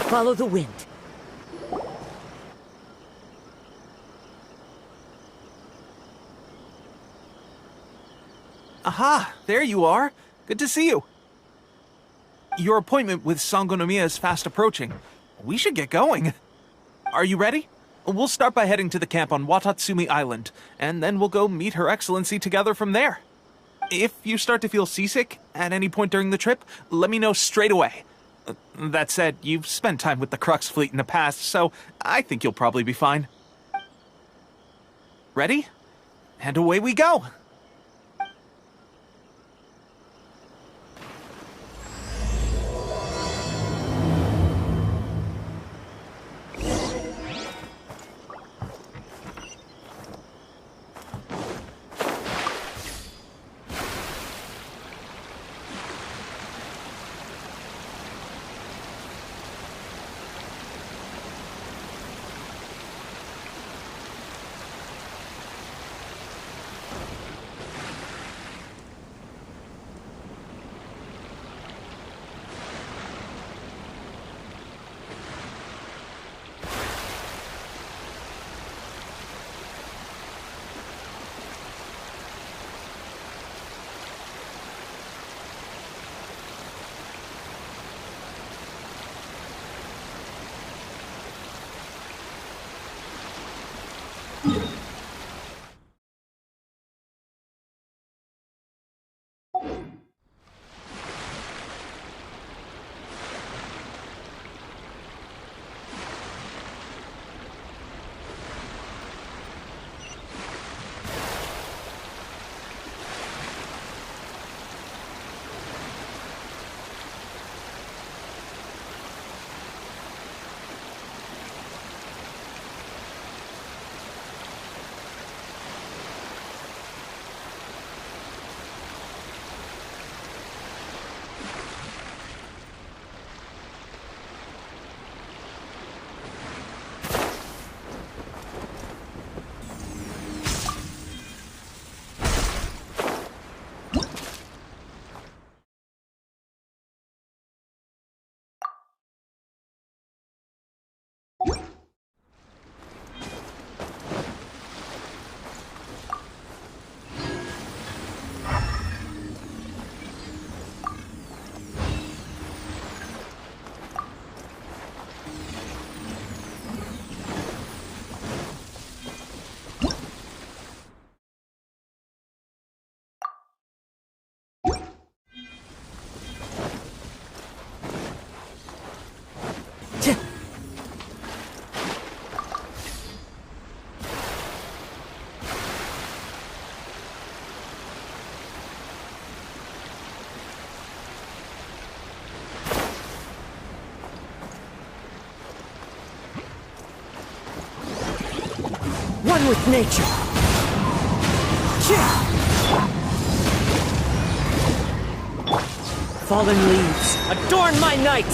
Follow the wind. Aha! There you are! Good to see you! Your appointment with Sangonomiya is fast approaching. We should get going. Are you ready? We'll start by heading to the camp on Watatsumi Island, and then we'll go meet Her Excellency together from there. If you start to feel seasick at any point during the trip, let me know straight away. That said, you've spent time with the Crux fleet in the past, so I think you'll probably be fine. Ready? And away we go! One with nature. Fallen leaves, adorn my night!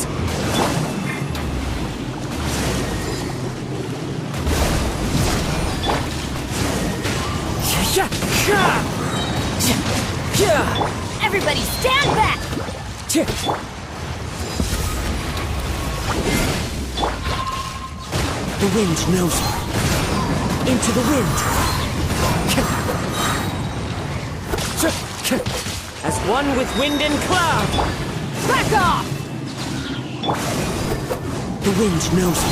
Everybody stand back! The wind knows me. Into the wind. As one with wind and cloud. Back off! The wind knows me.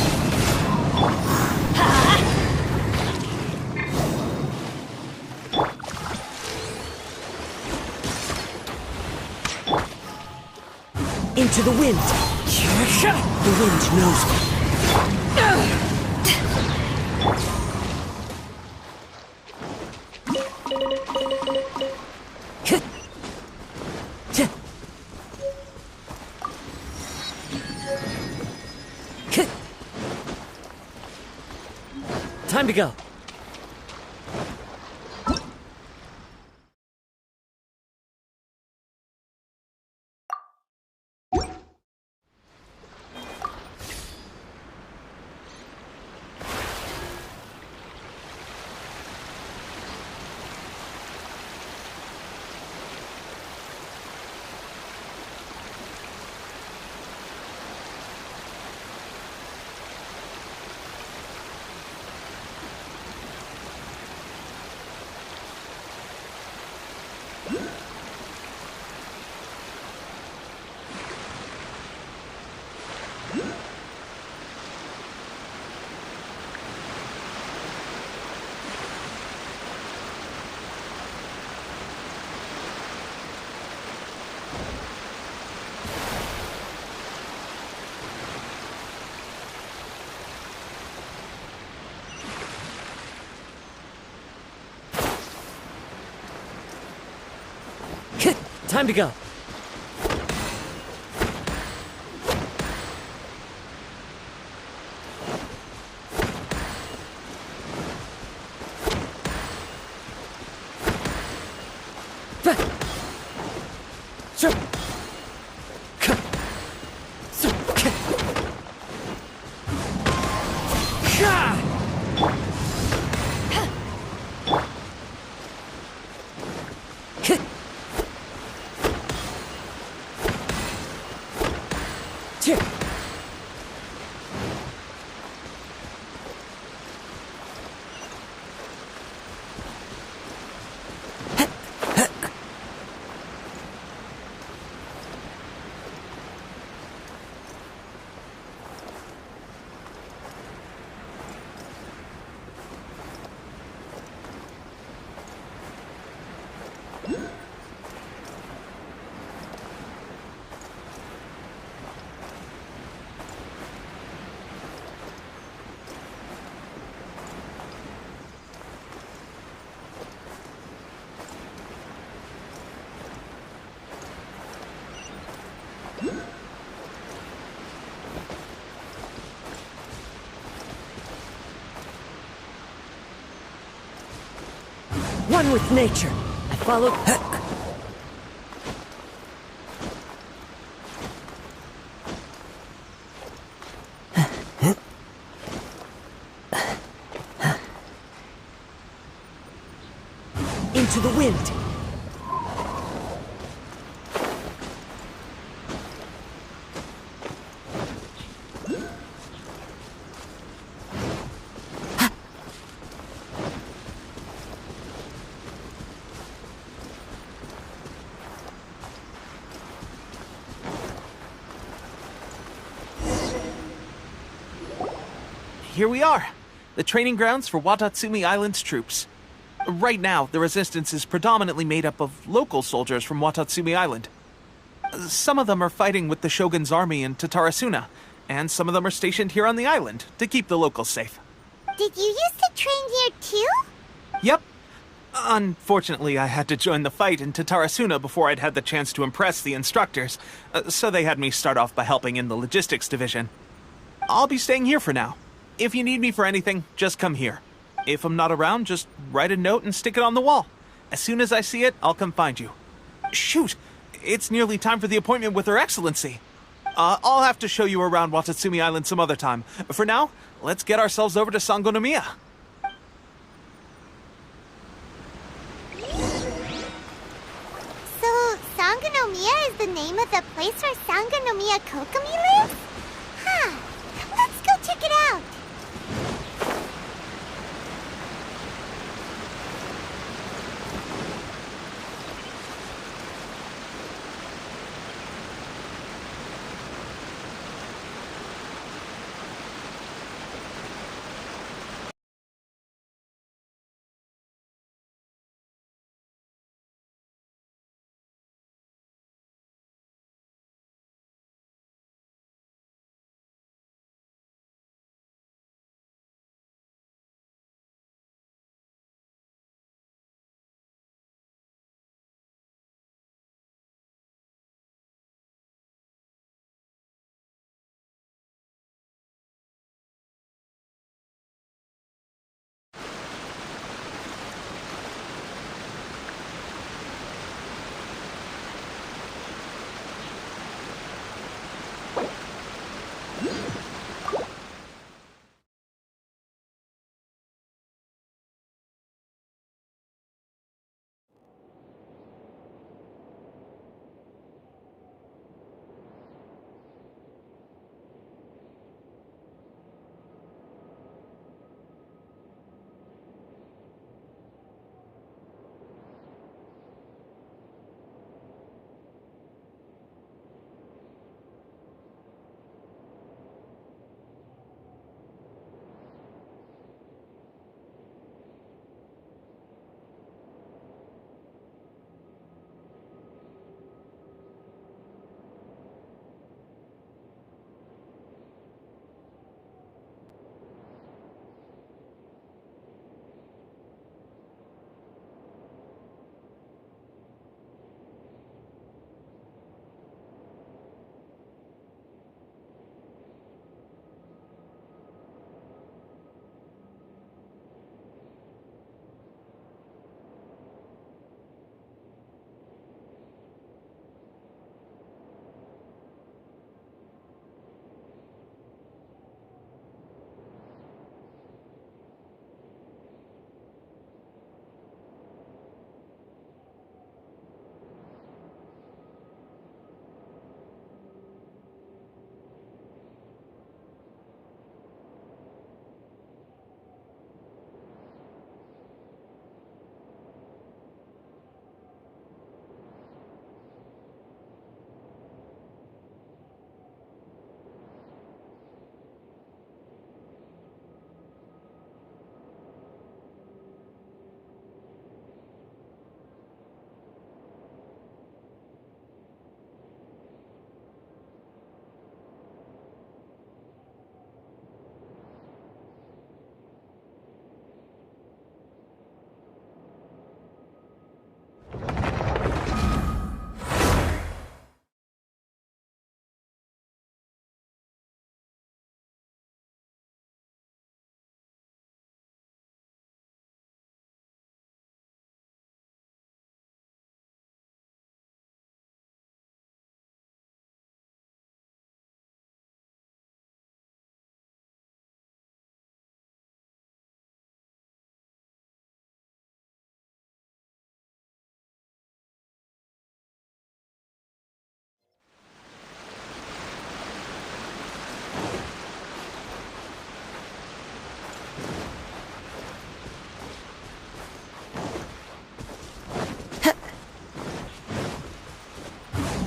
Into the wind. The wind knows me. Time to go. Time to go. One with nature. I followed. Into the wind. Here we are, the training grounds for Watatsumi Island's troops. Right now, the resistance is predominantly made up of local soldiers from Watatsumi Island. Some of them are fighting with the Shogun's army in Tatarasuna, and some of them are stationed here on the island to keep the locals safe. Did you used to train here too? Yep. Unfortunately, I had to join the fight in Tatarasuna before I'd had the chance to impress the instructors, so they had me start off by helping in the logistics division. I'll be staying here for now. If you need me for anything, just come here. If I'm not around, just write a note and stick it on the wall. As soon as I see it, I'll come find you. Shoot! It's nearly time for the appointment with Her Excellency. I'll have to show you around Watatsumi Island some other time. For now, let's get ourselves over to Sangonomiya. So, Sangonomiya is the name of the place where Sangonomiya Kokomi lives? Huh. Let's go check it out.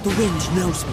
The wind knows me.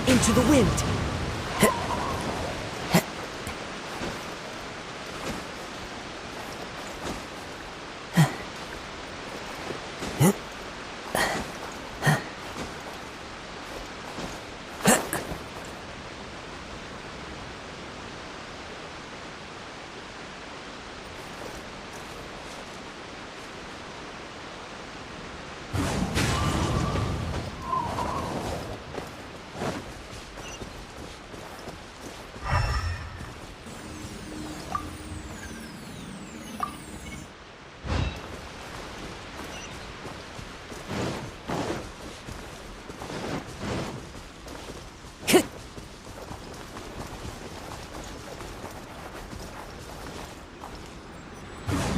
Into the wind.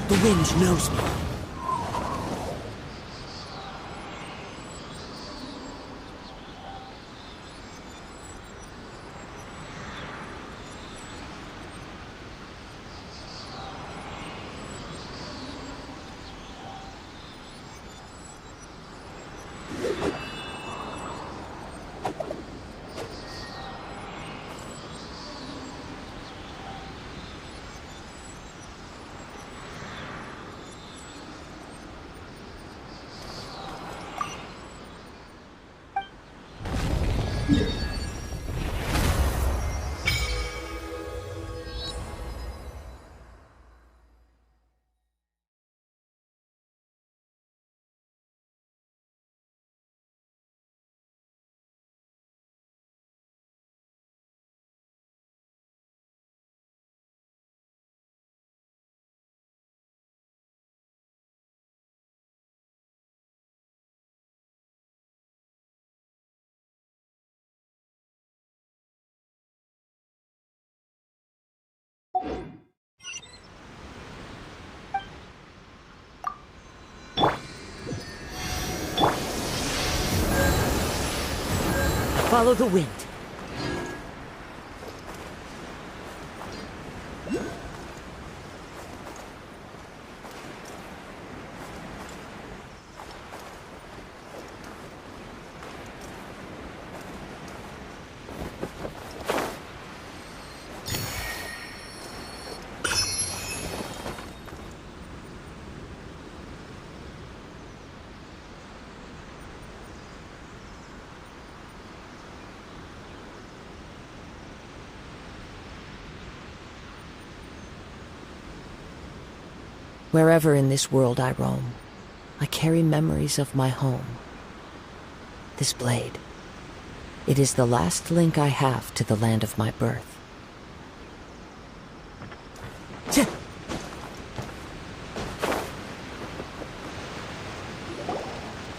The wind knows me. Follow the wind. Wherever in this world I roam, I carry memories of my home. This blade, it is the last link I have to the land of my birth.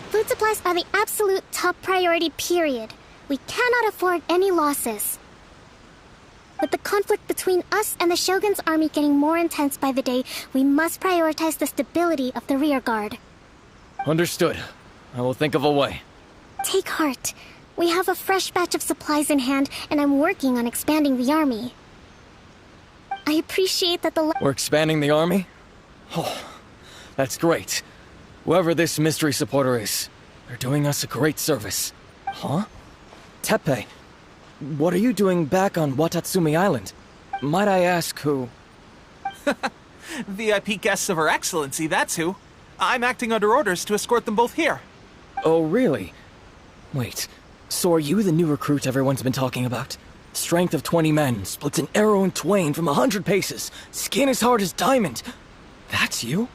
Food supplies are the absolute top priority, period. We cannot afford any losses. With the conflict between us and the Shogun's army getting more intense by the day, we must prioritize the stability of the rear guard. Understood. I will think of a way. Take heart. We have a fresh batch of supplies in hand, and I'm working on expanding the army. I appreciate that We're expanding the army? Oh, that's great. Whoever this mystery supporter is, they're doing us a great service. Huh? Teppei, what are you doing back on Watatsumi Island? Might I ask who? VIP guests of Her Excellency, that's who. I'm acting under orders to escort them both here. Oh, really? Wait, so are you the new recruit everyone's been talking about? Strength of 20 men, splits an arrow in twain from 100 paces, skin as hard as diamond. That's you?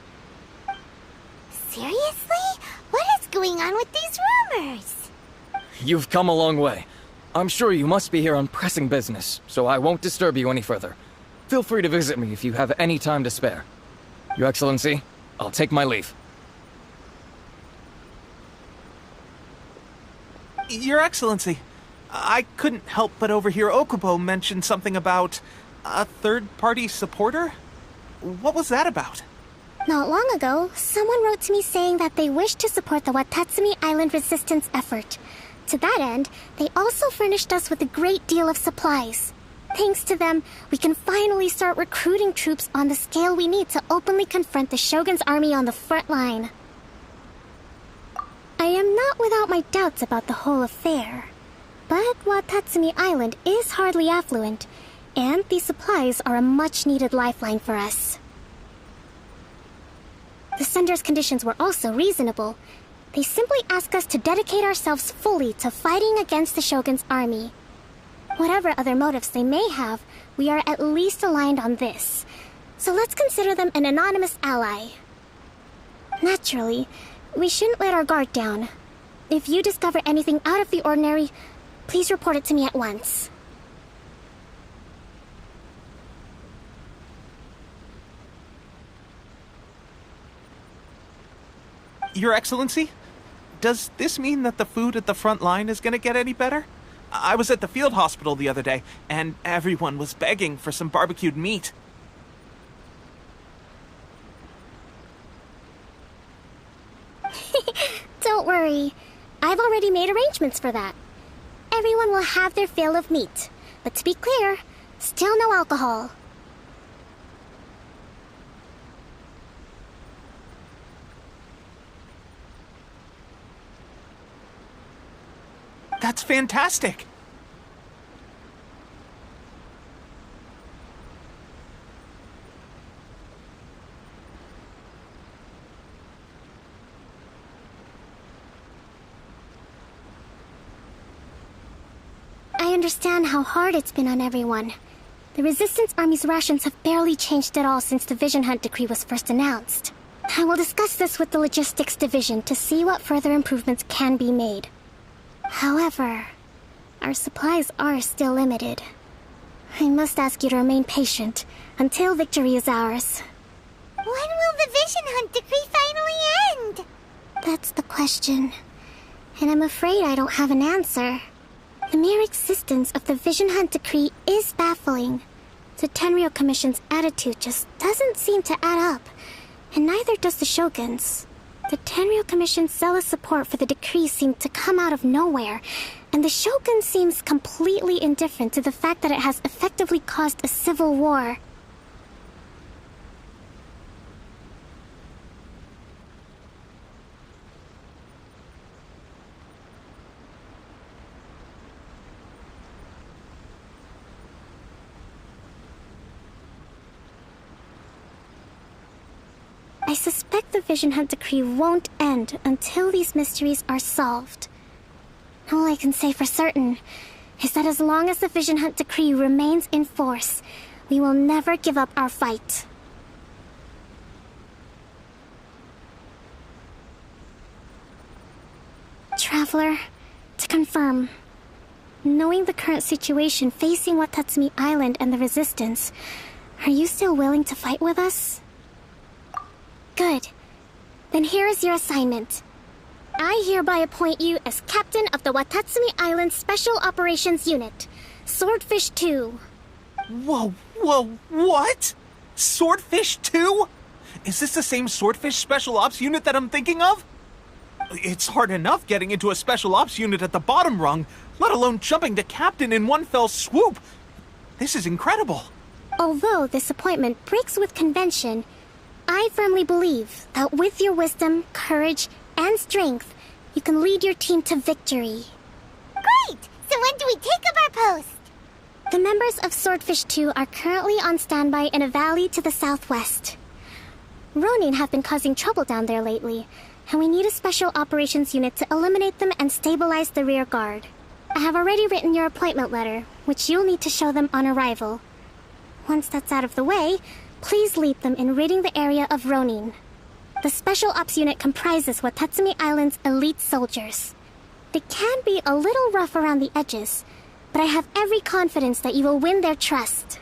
Seriously? What is going on with these rumors? You've come a long way. I'm sure you must be here on pressing business, so I won't disturb you any further. Feel free to visit me if you have any time to spare. Your Excellency, I'll take my leave. Your Excellency, I couldn't help but overhear Okubo mention something about a third-party supporter? What was that about? Not long ago, someone wrote to me saying that they wished to support the Watatsumi Island resistance effort. To that end, they also furnished us with a great deal of supplies. Thanks to them, we can finally start recruiting troops on the scale we need to openly confront the Shogun's army on the front line. I am not without my doubts about the whole affair. But Watatsumi Island is hardly affluent, and these supplies are a much-needed lifeline for us. The sender's conditions were also reasonable. They simply ask us to dedicate ourselves fully to fighting against the Shogun's army. Whatever other motives they may have, we are at least aligned on this. So let's consider them an anonymous ally. Naturally, we shouldn't let our guard down. If you discover anything out of the ordinary, please report it to me at once. Your Excellency? Does this mean that the food at the front line is gonna get any better? I was at the field hospital the other day, and everyone was begging for some barbecued meat. Don't worry. I've already made arrangements for that. Everyone will have their fill of meat. But to be clear, still no alcohol. That's fantastic! I understand how hard it's been on everyone. The Resistance Army's rations have barely changed at all since the Vision Hunt decree was first announced. I will discuss this with the Logistics Division to see what further improvements can be made. However, our supplies are still limited. I must ask you to remain patient until victory is ours. When will the Vision Hunt decree finally end? That's the question. And I'm afraid I don't have an answer. The mere existence of the Vision Hunt decree is baffling. The Tenryou Commission's attitude just doesn't seem to add up, and neither does the Shogun's. The Tenryou Commission's zealous support for the decree seemed to come out of nowhere, and the Shogun seems completely indifferent to the fact that it has effectively caused a civil war. I suspect the Vision Hunt decree won't end until these mysteries are solved. All I can say for certain is that as long as the Vision Hunt decree remains in force, we will never give up our fight. Traveler, to confirm, knowing the current situation facing Watatsumi Island and the Resistance, are you still willing to fight with us? Good. Then here is your assignment. I hereby appoint you as captain of the Watatsumi Island Special Operations Unit, Swordfish 2. Whoa, what? Swordfish 2? Is this the same Swordfish Special Ops unit that I'm thinking of? It's hard enough getting into a Special Ops unit at the bottom rung, let alone jumping to captain in one fell swoop. This is incredible. Although this appointment breaks with convention, I firmly believe that with your wisdom, courage, and strength, you can lead your team to victory. Great! So when do we take up our post? The members of Swordfish 2 are currently on standby in a valley to the southwest. Ronin have been causing trouble down there lately, and we need a special operations unit to eliminate them and stabilize the rear guard. I have already written your appointment letter, which you'll need to show them on arrival. Once that's out of the way, please lead them in ridding the area of Ronin. The Special Ops Unit comprises Watatsumi Island's elite soldiers. They can be a little rough around the edges, but I have every confidence that you will win their trust.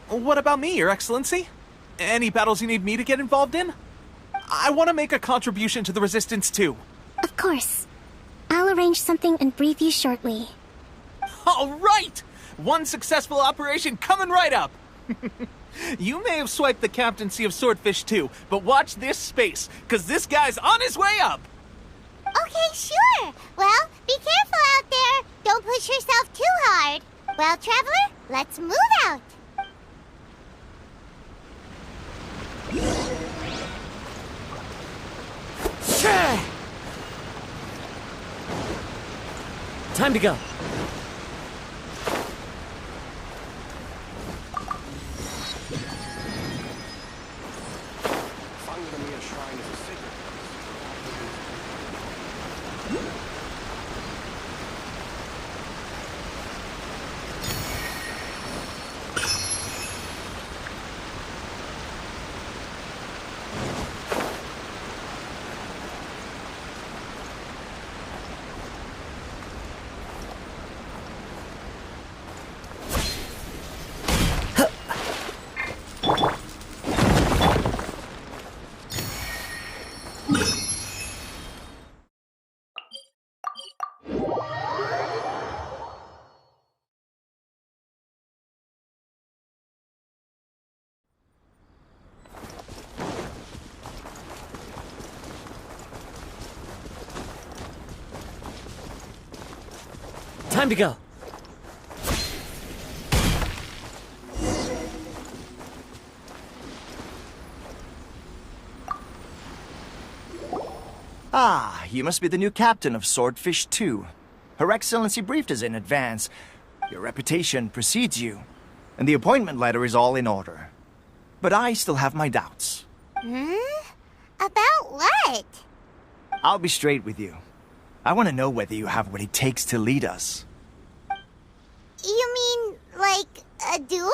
What about me, Your Excellency? Any battles you need me to get involved in? I want to make a contribution to the Resistance too. Of course. I'll arrange something and brief you shortly. All right! One successful operation coming right up! You may have swiped the captaincy of Swordfish too, but watch this space, because this guy's on his way up! Okay, sure. Well, be careful out there. Don't push yourself too hard. Well, Traveler, let's move out. Time to go. Time to go. Ah, you must be the new captain of Swordfish 2. Her Excellency briefed us in advance. Your reputation precedes you, and the appointment letter is all in order. But I still have my doubts. About what? I'll be straight with you. I want to know whether you have what it takes to lead us. You mean, like, a duel?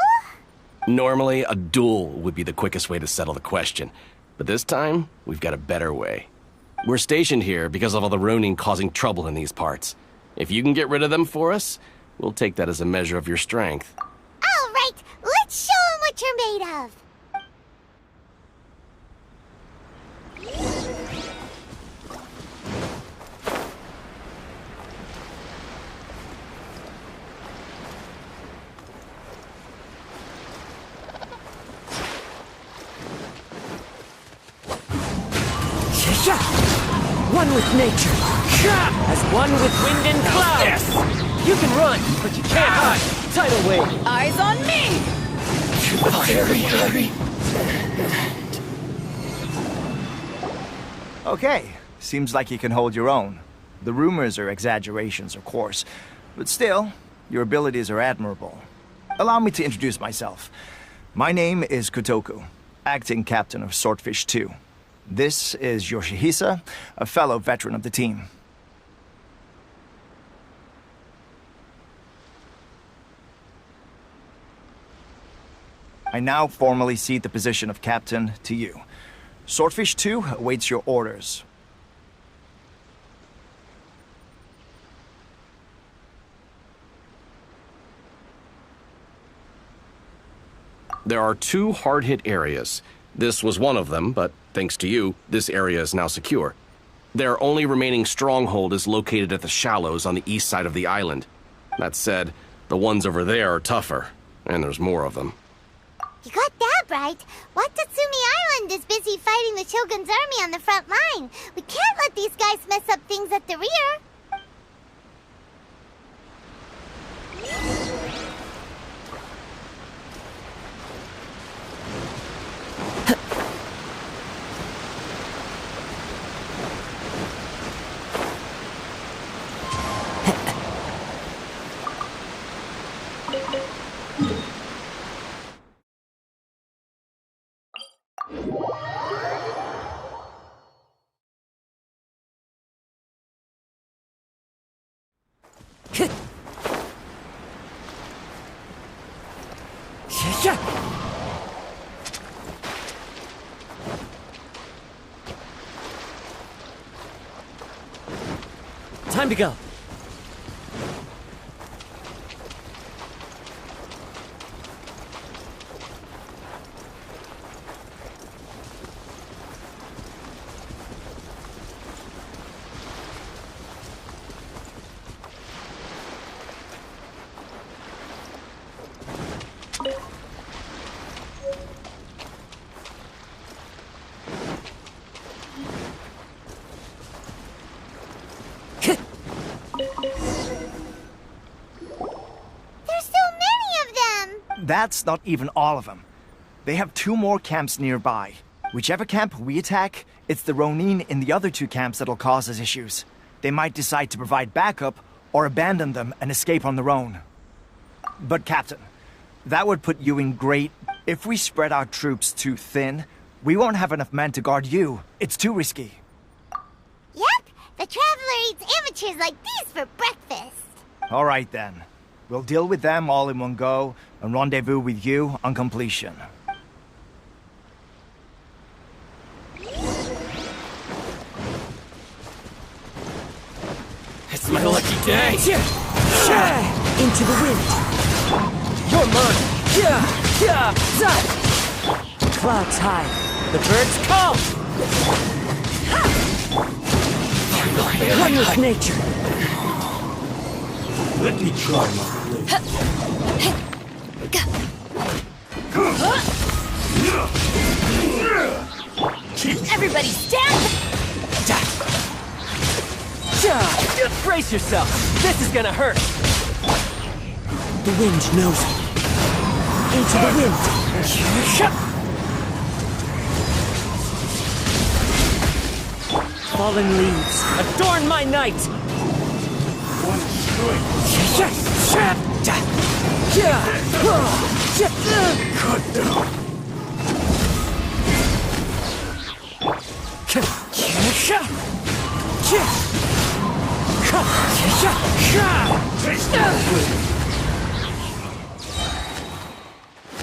Normally, a duel would be the quickest way to settle the question. But this time, we've got a better way. We're stationed here because of all the Ronin causing trouble in these parts. If you can get rid of them for us, we'll take that as a measure of your strength. All right, let's show 'em what you're made of. One with nature, as one with wind and cloud. Yes! You can run, but you can't hide. Tidal wave. Eyes on me! Hurry. Okay, seems like you can hold your own. The rumors are exaggerations, of course, but still, your abilities are admirable. Allow me to introduce myself. My name is Kotoku, acting captain of Swordfish 2. This is Yoshihisa, a fellow veteran of the team. I now formally cede the position of captain to you. Swordfish 2 awaits your orders. There are 2 hard-hit areas. This was one of them, but thanks to you, this area is now secure. Their only remaining stronghold is located at the shallows on the east side of the island. That said, the ones over there are tougher, and there's more of them. You got that right. Watatsumi Island is busy fighting the Shogun's army on the front line. We can't let these guys mess up things at the rear. Time to go. That's not even all of them. They have 2 more camps nearby. Whichever camp we attack, it's the Ronin in the other 2 camps that'll cause us issues. They might decide to provide backup or abandon them and escape on their own. But Captain, that would put you in great... If we spread our troops too thin, we won't have enough men to guard you. It's too risky. Yep, the Traveler eats amateurs like these for breakfast. All right then. We'll deal with them all in one go and rendezvous with you on completion. It's my lucky day. Into the wind. You're mine. Clouds high. The birds call. One with nature. Let me try my blade. Everybody stand! Brace yourself. This is gonna hurt. The wind knows me. Into the wind. Fallen leaves, adorn my night. One strike. Cut down.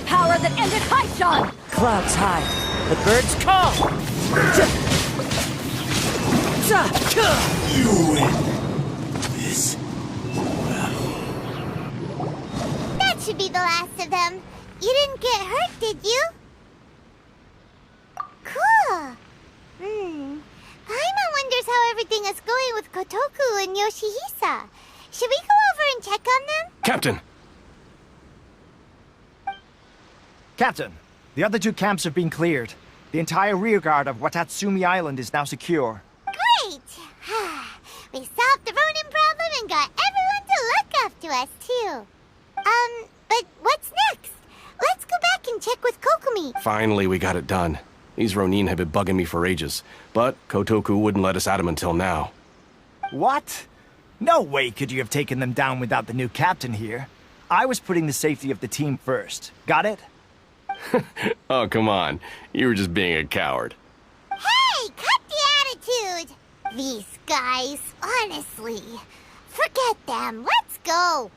Power that ended Shogun! Clouds high. The birds call. You win this. That should be the last of them. You didn't get hurt, did you? Cool. Paimon wonders how everything is going with Kotoku and Yoshihisa. Should we go over and check on them? Captain! Captain, the other 2 camps have been cleared. The entire rearguard of Watatsumi Island is now secure. Great! We solved the Ronin problem and got everyone to look after us, too. But what's next? Let's go back and check with Kokumi. Finally, we got it done. These Ronin have been bugging me for ages, but Kotoku wouldn't let us at him until now. What? No way could you have taken them down without the new captain here. I was putting the safety of the team first. Got it? Oh, come on. You were just being a coward. Hey, cut the attitude! These guys, honestly. Forget them. Let's go.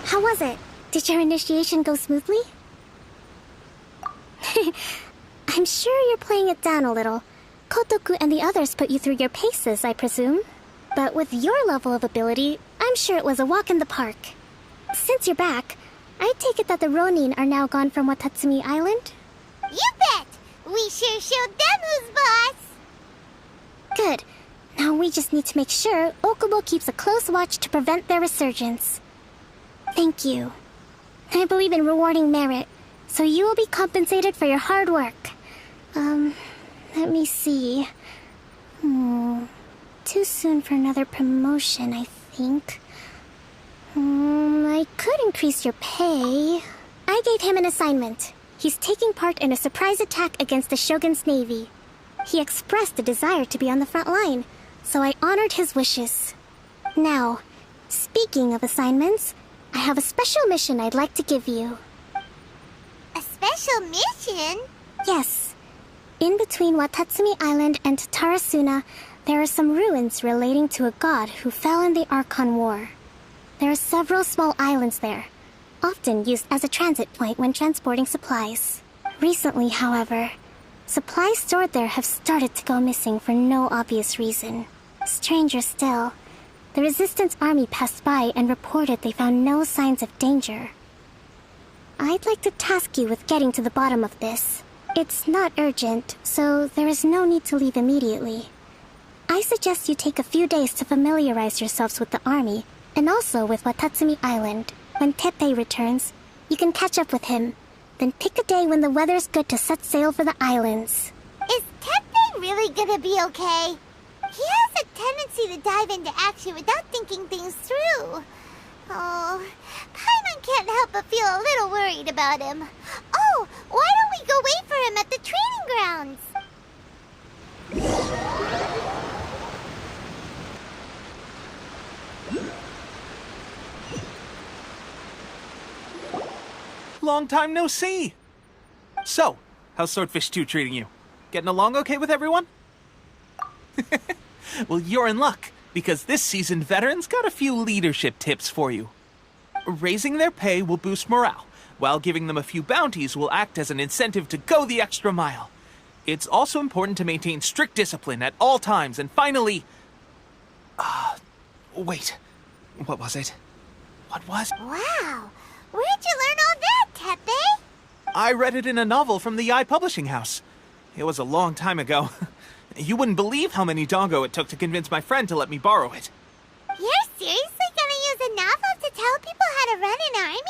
How was it? Did your initiation go smoothly? I'm sure you're playing it down a little. Kotoku and the others put you through your paces, I presume. But with your level of ability, I'm sure it was a walk in the park. Since you're back, I take it that the Ronin are now gone from Watatsumi Island? You bet! We sure showed them who's boss! Good. Now we just need to make sure Okubo keeps a close watch to prevent their resurgence. Thank you. I believe in rewarding merit, so you will be compensated for your hard work. Let me see. too soon for another promotion, I think. I could increase your pay. I gave him an assignment. He's taking part in a surprise attack against the Shogun's navy. He expressed a desire to be on the front line, so I honored his wishes. Now, speaking of assignments, I have a special mission I'd like to give you. A special mission? Yes. In between Watatsumi Island and Tarasuna, there are some ruins relating to a god who fell in the Archon War. There are several small islands there, often used as a transit point when transporting supplies. Recently, however, supplies stored there have started to go missing for no obvious reason. Stranger still, the Resistance army passed by and reported they found no signs of danger. I'd like to task you with getting to the bottom of this. It's not urgent, so there is no need to leave immediately. I suggest you take a few days to familiarize yourselves with the army, and also with Watatsumi Island. When Teppei returns, you can catch up with him. Then pick a day when the weather's good to set sail for the islands. Is Teppei really gonna be okay? He has a tendency to dive into action without thinking things through. Oh, Paimon can't help but feel a little worried about him. Oh, why don't we go wait for him at the training grounds? Long time no see! So, how's Swordfish 2 treating you? Getting along okay with everyone? Well, you're in luck, because this seasoned veteran's got a few leadership tips for you. Raising their pay will boost morale, while giving them a few bounties will act as an incentive to go the extra mile. It's also important to maintain strict discipline at all times, and finally... wait. What was it? What was... Wow! Where'd you learn all that, Teppei? I read it in a novel from the Publishing House. It was a long time ago. You wouldn't believe how many dongo it took to convince my friend to let me borrow it. You're seriously gonna use a novel to tell people how to run an army?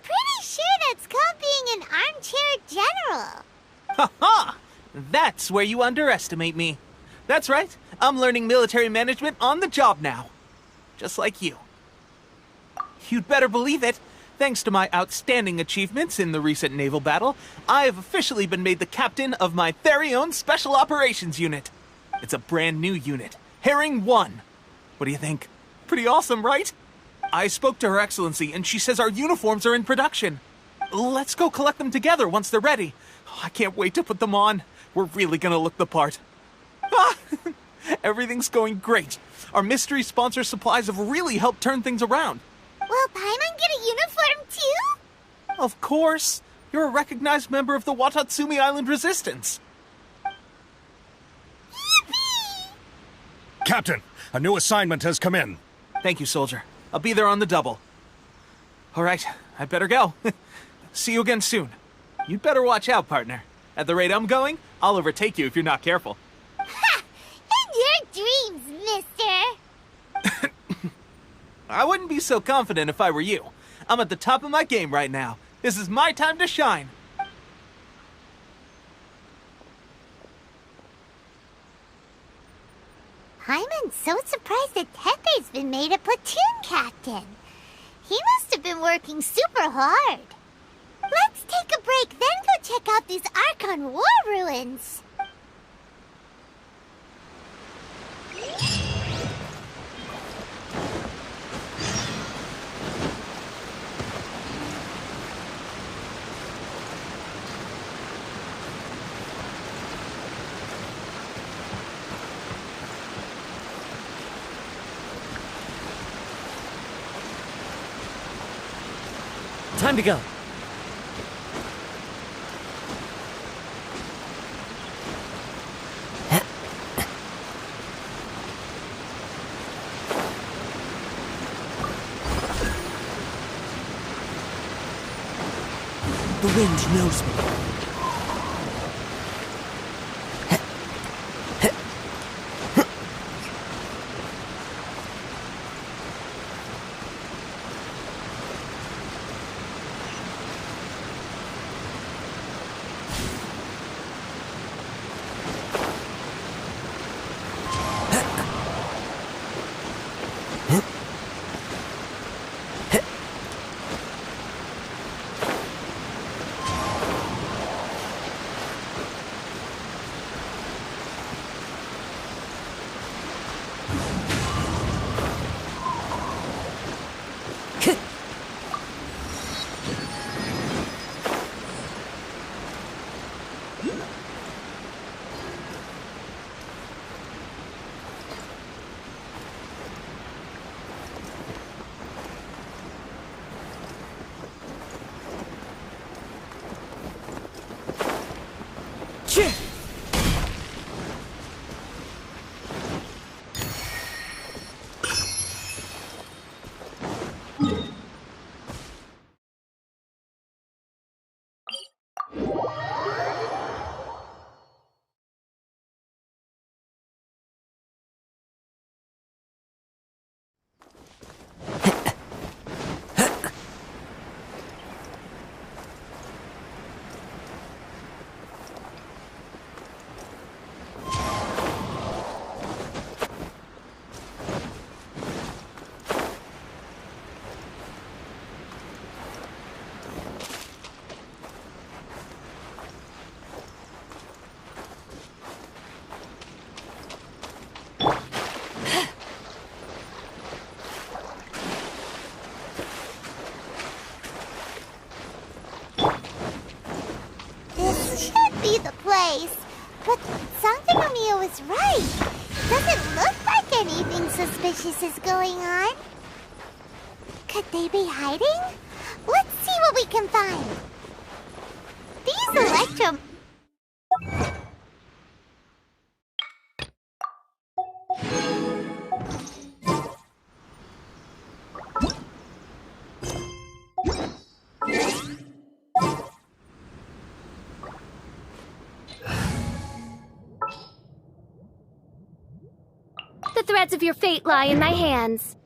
Pretty sure that's called being an armchair general. Ha ha! That's where you underestimate me. That's right. I'm learning military management on the job now. Just like you. You'd better believe it. Thanks to my outstanding achievements in the recent naval battle, I have officially been made the captain of my very own Special Operations Unit. It's a brand new unit, Herring 1. What do you think? Pretty awesome, right? I spoke to Her Excellency, and she says our uniforms are in production. Let's go collect them together once they're ready. I can't wait to put them on. We're really gonna look the part. Everything's going great. Our mystery sponsor supplies have really helped turn things around. Will Paimon get a uniform too? Of course. You're a recognized member of the Watatsumi Island Resistance. Yippee! Captain, a new assignment has come in. Thank you, soldier. I'll be there on the double. All right, I better go. See you again soon. You'd better watch out, partner. At the rate I'm going, I'll overtake you if you're not careful. Ha! In your dreams, mister! I wouldn't be so confident if I were you. I'm at the top of my game right now. This is my time to shine. Paimon's so surprised that Teppei's been made a platoon captain. He must have been working super hard. Let's take a break, then go check out these Archon War ruins. Time to go. The wind knows me. But Sangonomiya was right. Doesn't look like anything suspicious is going on. Could they be hiding? Let's see what we can find. These electro... The threads of your fate lie in my hands.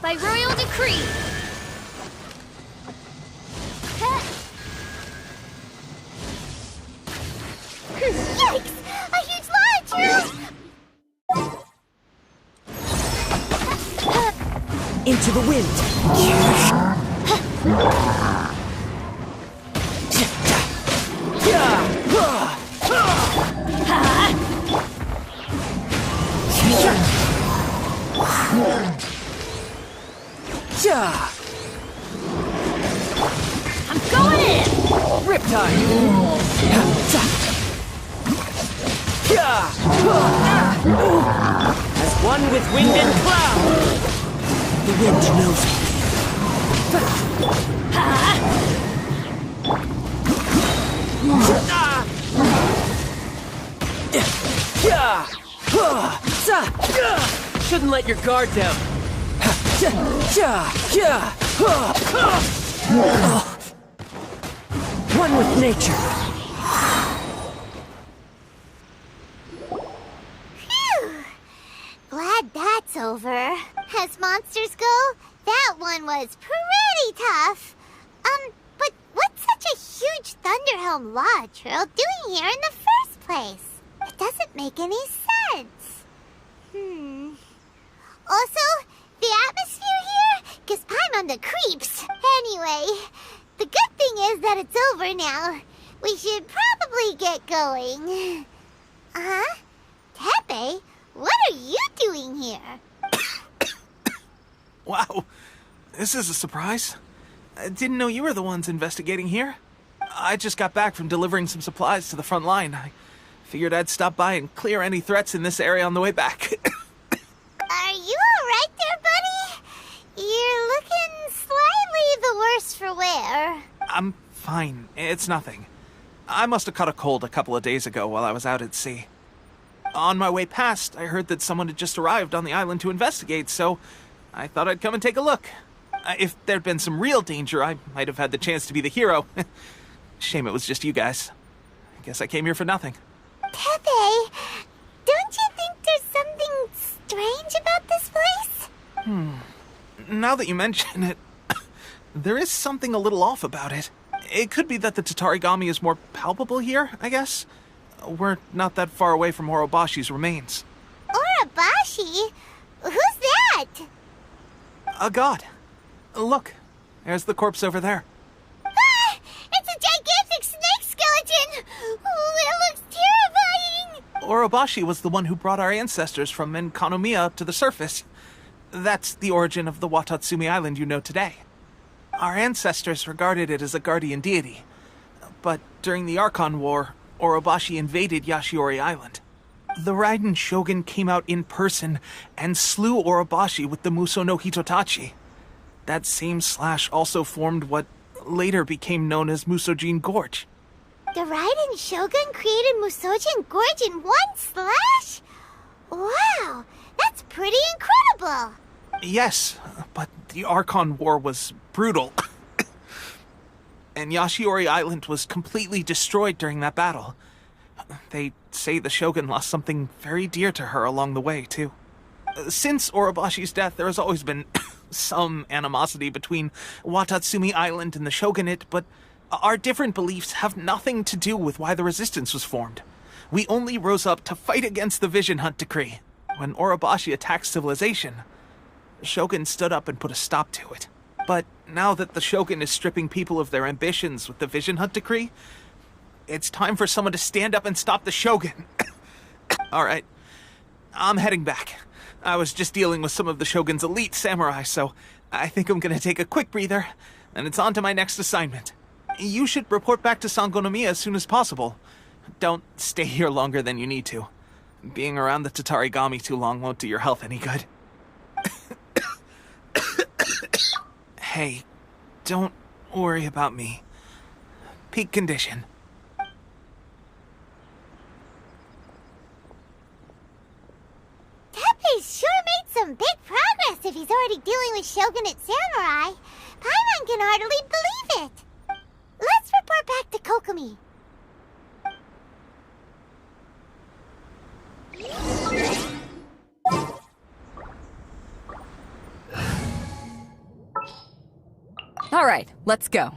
By royal decree. Yikes! A huge launch! Into the wind! I'm going in! Riptide! As one with wind and cloud! The wind knows me. Shouldn't let your guard down. One with nature. Phew! Glad that's over. As monsters go, that one was pretty tough. But what's such a huge Thunderhelm Law Trail doing here in the first place? It doesn't make any sense. Also, the atmosphere here gives Paimon the creeps. Anyway, the good thing is that it's over now. We should probably get going. Tepe, what are you doing here? Wow, this is a surprise. I didn't know you were the ones investigating here. I just got back from delivering some supplies to the front line. I figured I'd stop by and clear any threats in this area on the way back. Are you alright there, buddy? You're looking slightly the worse for wear. I'm fine. It's nothing. I must have caught a cold a couple of days ago while I was out at sea. On my way past, I heard that someone had just arrived on the island to investigate, so I thought I'd come and take a look. If there'd been some real danger, I might have had the chance to be the hero. Shame it was just you guys. I guess I came here for nothing. Tepe, don't you think there's something strange about this place? Now that you mention it, there is something a little off about it. It could be that the Tatarigami is more palpable here, I guess. We're not that far away from Orobashi's remains. Orobashi? Who's that? A god. Look, there's the corpse over there. Ah! It's a gigantic snake skeleton! Oh, it looks terrifying! Orobashi was the one who brought our ancestors from Enkanomiya up to the surface. That's the origin of the Watatsumi Island you know today. Our ancestors regarded it as a guardian deity. But during the Archon War, Orobashi invaded Yashiori Island. The Raiden Shogun came out in person and slew Orobashi with the Muso no Hitotachi. That same slash also formed what later became known as Musojin Gorge. The Raiden Shogun created Musojin Gorge in one slash? Wow, that's pretty incredible! Yes, but the Archon War was brutal. And Yashiori Island was completely destroyed during that battle. They say the Shogun lost something very dear to her along the way, too. Since Orobashi's death, there has always been some animosity between Watatsumi Island and the Shogunate, but our different beliefs have nothing to do with why the resistance was formed. We only rose up to fight against the Vision Hunt Decree. When Orobashi attacked civilization, the Shogun stood up and put a stop to it. But now that the Shogun is stripping people of their ambitions with the Vision Hunt decree, it's time for someone to stand up and stop the Shogun. Alright, I'm heading back. I was just dealing with some of the Shogun's elite samurai, so I think I'm gonna take a quick breather, and it's on to my next assignment. You should report back to Sangonomiya as soon as possible. Don't stay here longer than you need to. Being around the Tatarigami too long won't do your health any good. Hey, don't worry about me. Peak condition. Teppei's sure made some big progress if he's already dealing with Shogunate samurai. Paimon can hardly believe it. Let's report back to Kokomi. All right, let's go.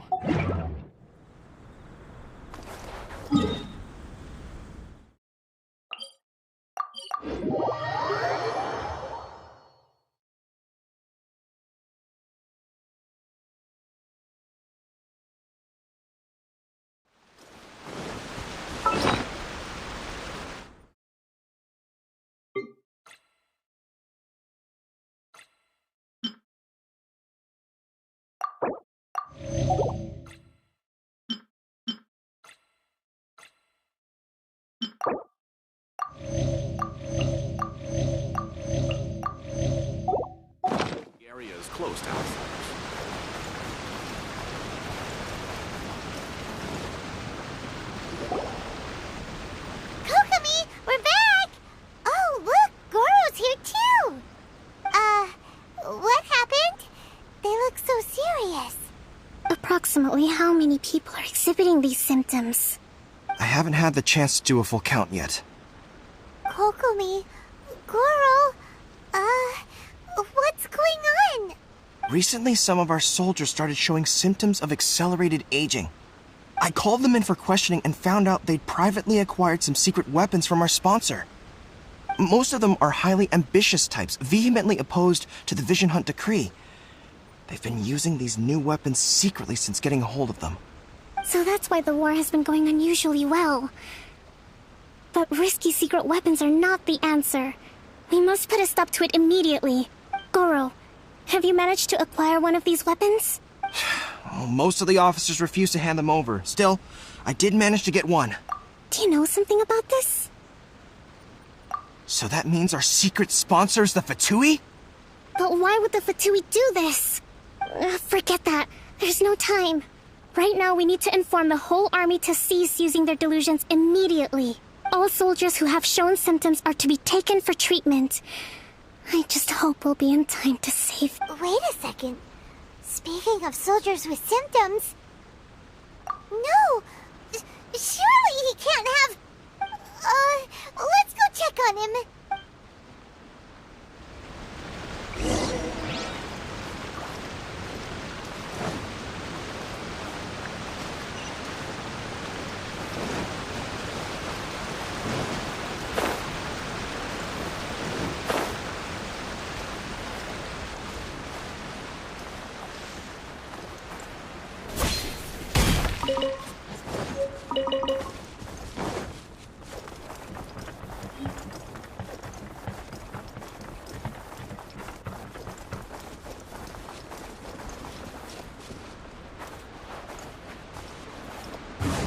The area is closed to outsiders. Kokomi, we're back! Oh, look, Goro's here too! What happened? They look so serious. Approximately how many people are exhibiting these symptoms? I haven't had the chance to do a full count yet. Kokomi, Goro, what's going on? Recently, some of our soldiers started showing symptoms of accelerated aging. I called them in for questioning and found out they'd privately acquired some secret weapons from our sponsor. Most of them are highly ambitious types, vehemently opposed to the Vision Hunt decree. They've been using these new weapons secretly since getting a hold of them. So that's why the war has been going unusually well. But risky secret weapons are not the answer. We must put a stop to it immediately. Goro, have you managed to acquire one of these weapons? Oh, most of the officers refuse to hand them over. Still, I did manage to get one. Do you know something about this? So that means our secret sponsor is the Fatui? But why would the Fatui do this? Forget that. There's no time. Right now, we need to inform the whole army to cease using their delusions immediately. All soldiers who have shown symptoms are to be taken for treatment. I just hope we'll be in time to save... Wait a second. Speaking of soldiers with symptoms... No! Surely he can't have... let's go check on him.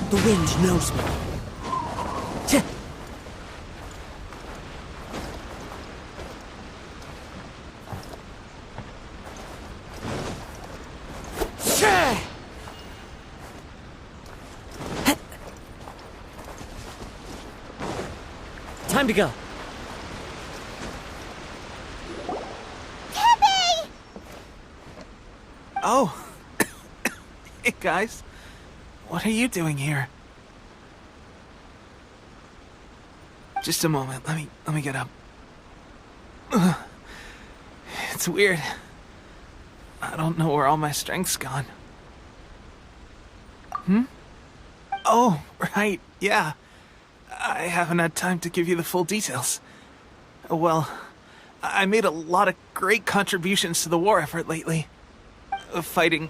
The wind knows me. Tch. Tch. Time to go. Teppei! Oh. Hey, guys. What are you doing here? Just a moment. Let me get up. Ugh. It's weird. I don't know where all my strength's gone. Oh, right. Yeah. I haven't had time to give you the full details. Well, I made a lot of great contributions to the war effort lately. fighting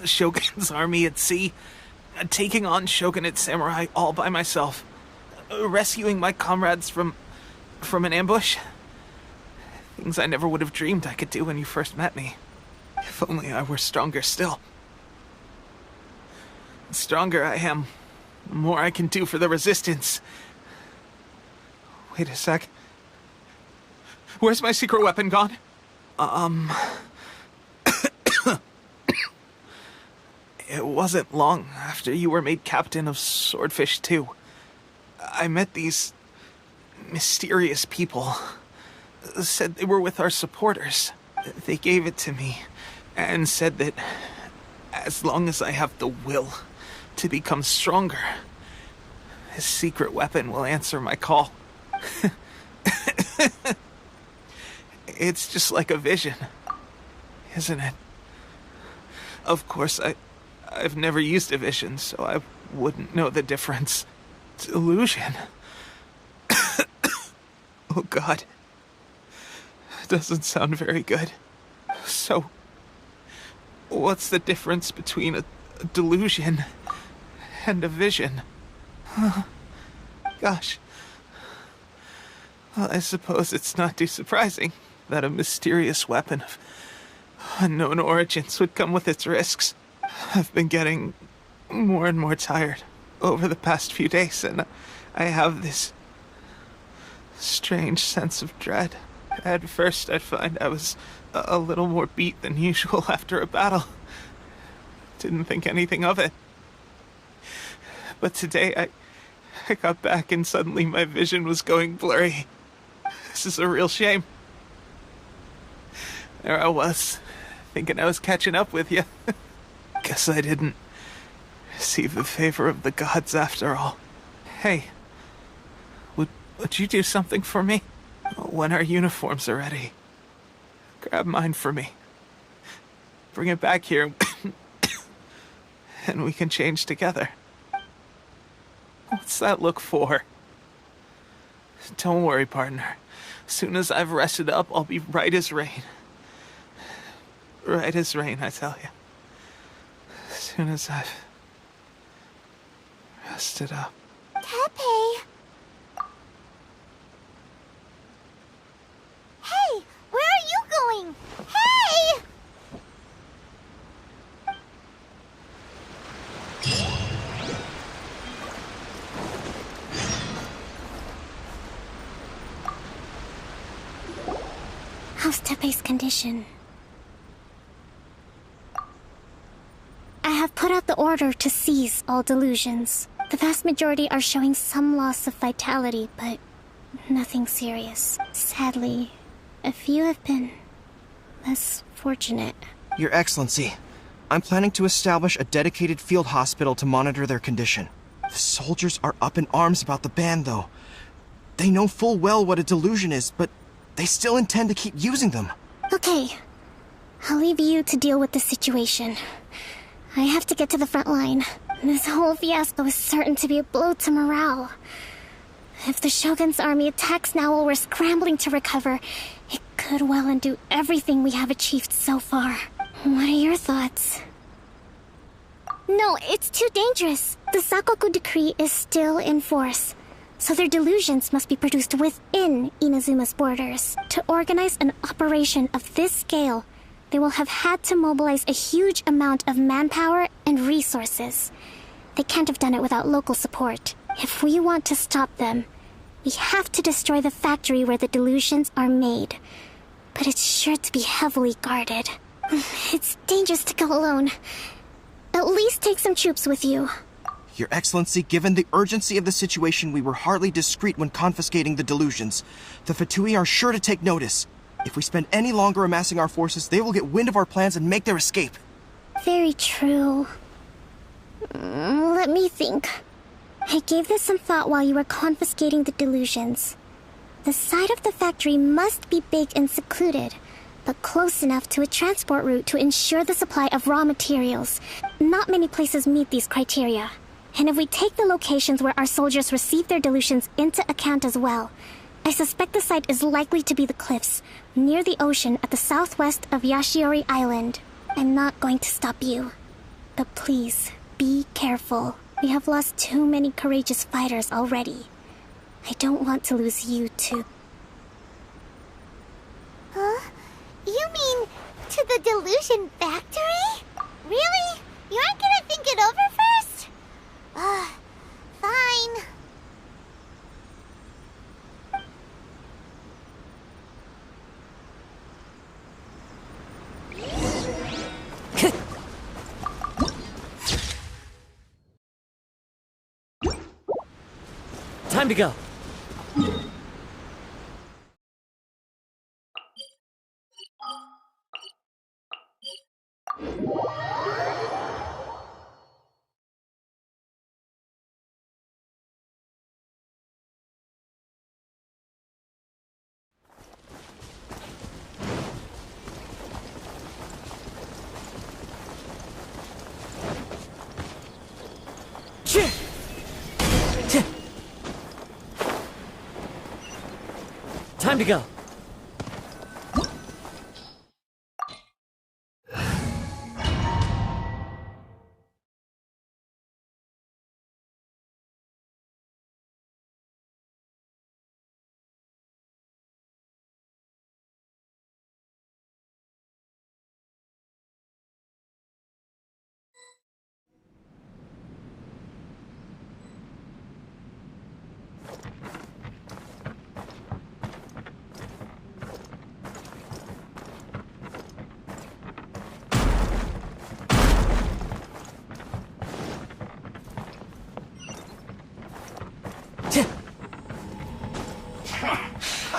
Shogun's army at sea, taking on Shogunate samurai all by myself, rescuing my comrades from an ambush. Things I never would have dreamed I could do when you first met me. If only I were stronger still. The stronger I am, the more I can do for the Resistance. Wait a sec. Where's my secret weapon gone? It wasn't long after you were made captain of Swordfish 2. I met these mysterious people. Said they were with our supporters. They gave it to me and said that as long as I have the will to become stronger, his secret weapon will answer my call. It's just like a vision, isn't it? Of course, I've never used a vision, so I wouldn't know the difference. Delusion. Oh God. Doesn't sound very good. So, what's the difference between a delusion and a vision? Gosh. Well, I suppose it's not too surprising that a mysterious weapon of unknown origins would come with its risks. I've been getting more and more tired over the past few days, and I have this strange sense of dread. At first, I'd find I was a little more beat than usual after a battle. Didn't think anything of it. But today, I got back and suddenly my vision was going blurry. This is a real shame. There I was, thinking I was catching up with you. Guess I didn't receive the favor of the gods after all. Hey, would you do something for me? When our uniforms are ready, grab mine for me. Bring it back here, and we can change together. What's that look for? Don't worry, partner. As soon as I've rested up, I'll be right as rain. Right as rain, I tell you. As soon as I've rested up. Teppei! Hey! Where are you going? Hey! How's Teppei's condition? I have put out the order to seize all delusions. The vast majority are showing some loss of vitality, but nothing serious. Sadly, a few have been less fortunate. Your Excellency, I'm planning to establish a dedicated field hospital to monitor their condition. The soldiers are up in arms about the ban, though. They know full well what a delusion is, but they still intend to keep using them. Okay, I'll leave you to deal with the situation. I have to get to the front line. This whole fiasco is certain to be a blow to morale. If the Shogun's army attacks now while we're scrambling to recover, it could well undo everything we have achieved so far. What are your thoughts? No, it's too dangerous. The Sakoku decree is still in force, so their delusions must be produced within Inazuma's borders. To organize an operation of this scale, they will have had to mobilize a huge amount of manpower and resources. They can't have done it without local support. If we want to stop them, we have to destroy the factory where the delusions are made. But it's sure to be heavily guarded. It's dangerous to go alone. At least take some troops with you. Your Excellency, given the urgency of the situation, we were hardly discreet when confiscating the delusions. The Fatui are sure to take notice. If we spend any longer amassing our forces, they will get wind of our plans and make their escape. Very true. Let me think. I gave this some thought while you were confiscating the delusions. The side of the factory must be big and secluded, but close enough to a transport route to ensure the supply of raw materials. Not many places meet these criteria. And if we take the locations where our soldiers receive their delusions into account as well, I suspect the site is likely to be the cliffs, near the ocean at the southwest of Yashiori Island. I'm not going to stop you. But please, be careful. We have lost too many courageous fighters already. I don't want to lose you too. Huh? You mean to the Delusion Factory? Really? You aren't gonna think it over first? Fine. Time to go. Time to go.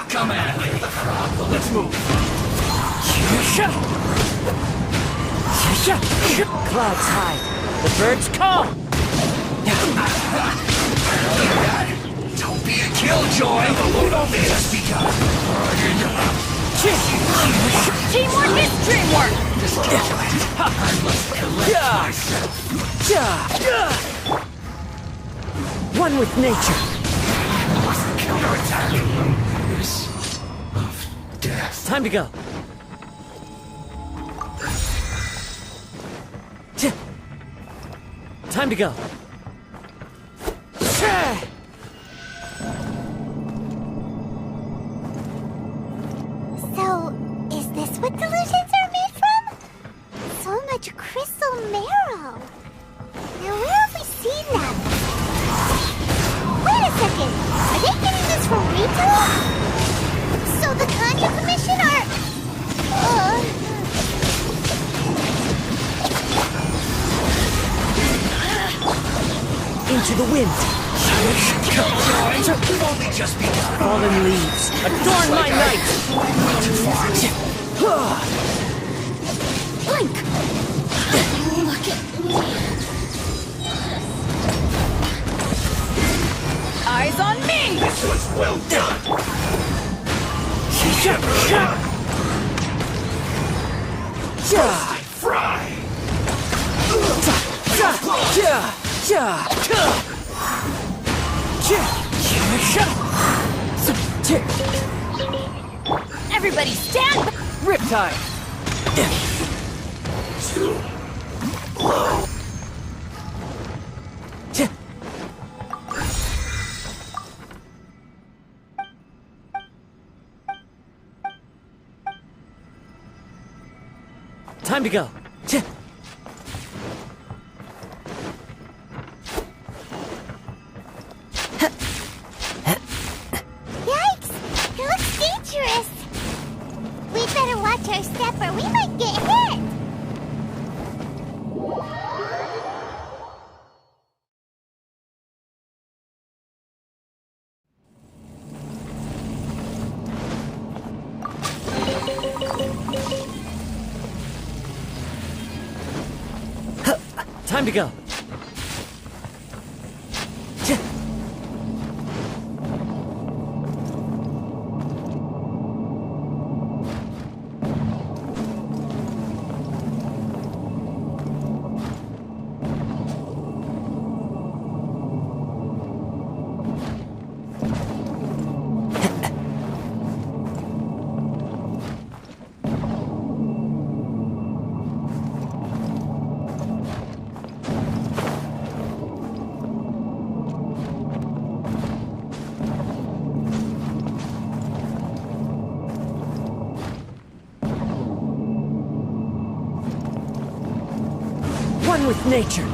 Come at me. Let's move. Clouds high. The birds call. Don't be a killjoy. The load of it has begun. Teamwork is dreamwork! Just kill it. I must collect myself. One with nature. Counterattack. Years of death. Time to go. Time to go. So, is this what delusions are made from? So much crystal marrow. Now where have we seen them? Wait a second! Are they getting this from Rito? So the Kanye Commission are... Into the wind. We've only just begun. Fallen leaves. Adorn my night. Blink! Look at me. Eyes on me! This was well done. Fry. Everybody stand! Riptide. Too low. Time to go. Yikes! It looks dangerous! We better watch our step or we might get hit! Time to go. One with nature.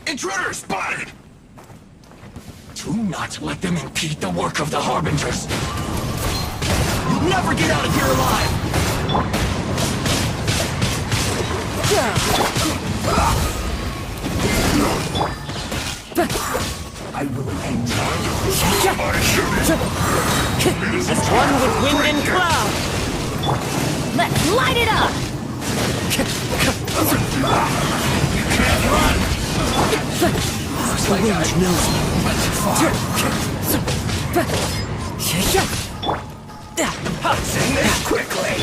Intruder spotted! Do not let them impede the work of the Harbingers. You'll never get out of here alive! I will end As one with wind and cloud. Let's light it up! The wind knows me. Sing this quickly!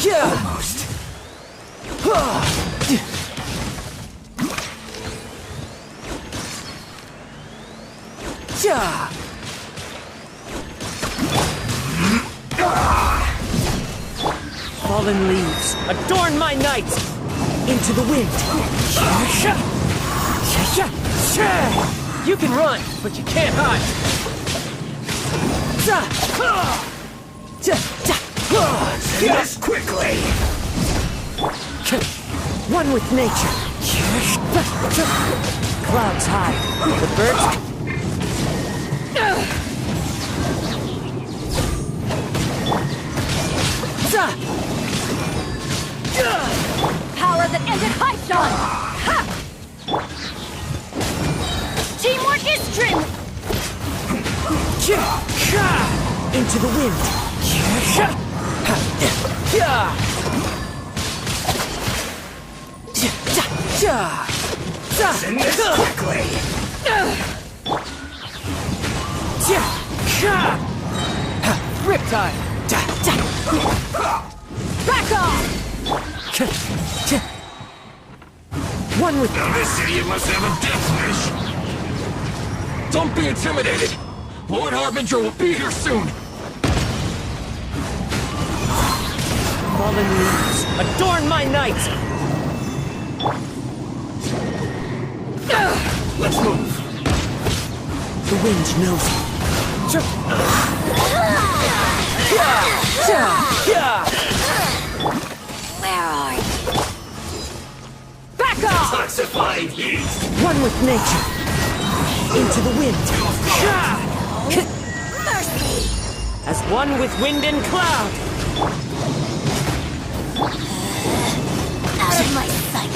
Almost. Fallen leaves, adorn my night! Into the wind. You can run, but you can't hide. Sing this quickly! One with nature. Clouds hide. The birds... Power that ended Hypedon! Ha! Teamwork is dream! Into the wind. Sing this quickly! Riptide. Back off! One with... Now this idiot must have a death wish! Don't be intimidated! Lord Harbinger will be here soon! Fallen leaves, adorn my night! Let's move! The wind knows me. Where are you? Back off! Toxifying heat! One with nature. Into the wind. Mercy! As one with wind and cloud. Out of my sight!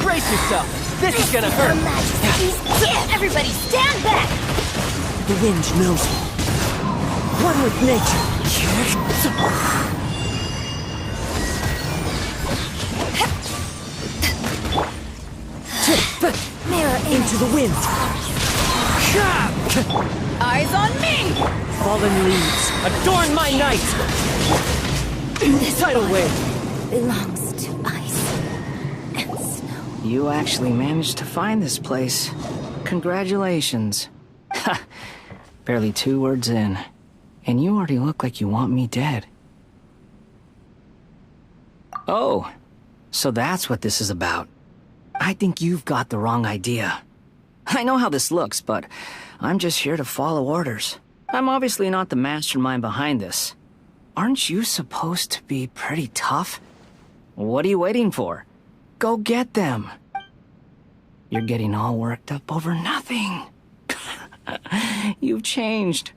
Brace yourself. This is gonna Her hurt. Majesty's gift! Everybody stand back! The wind knows me. One with nature. Mirror Into the wind. Eyes on me! Fallen leaves, adorn my night. Tidal wave. Belongs to ice and snow. You actually managed to find this place. Congratulations. Ha! Barely 2 words in, and you already look like you want me dead. Oh, so that's what this is about. I think you've got the wrong idea. I know how this looks, but I'm just here to follow orders. I'm obviously not the mastermind behind this. Aren't you supposed to be pretty tough? What are you waiting for? Go get them. You're getting all worked up over nothing. You've changed.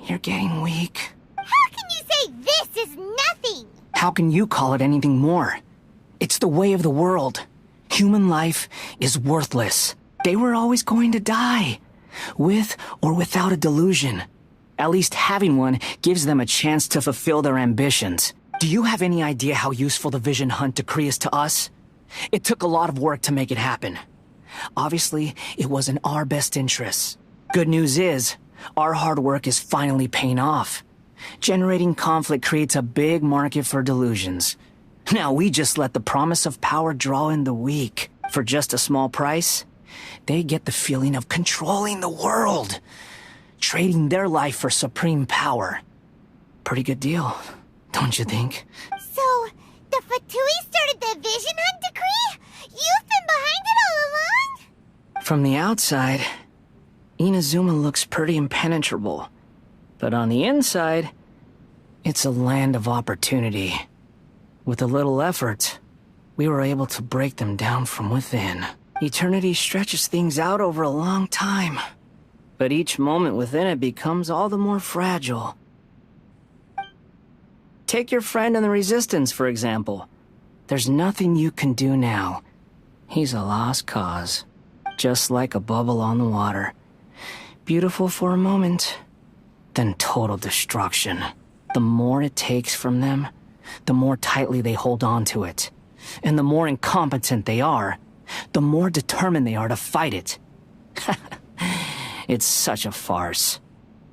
You're getting weak. How can you say this is nothing? How can you call it anything more? It's the way of the world. Human life is worthless. They were always going to die, with or without a delusion. At least having one gives them a chance to fulfill their ambitions. Do you have any idea how useful the Vision Hunt decree is to us? It took a lot of work to make it happen. Obviously, it was in our best interests. Good news is, our hard work is finally paying off. Generating conflict creates a big market for delusions. Now we just let the promise of power draw in the weak. For just a small price, they get the feeling of controlling the world. Trading their life for supreme power. Pretty good deal, don't you think? So, the Fatui started the Vision Hunt decree? You've been behind it all along? From the outside, Inazuma looks pretty impenetrable. But on the inside, it's a land of opportunity. With a little effort, we were able to break them down from within. Eternity stretches things out over a long time. But each moment within it becomes all the more fragile. Take your friend in the Resistance, for example. There's nothing you can do now. He's a lost cause. Just like a bubble on the water. Beautiful for a moment, then total destruction. The more it takes from them, the more tightly they hold on to it. And the more incompetent they are, the more determined they are to fight it. It's such a farce.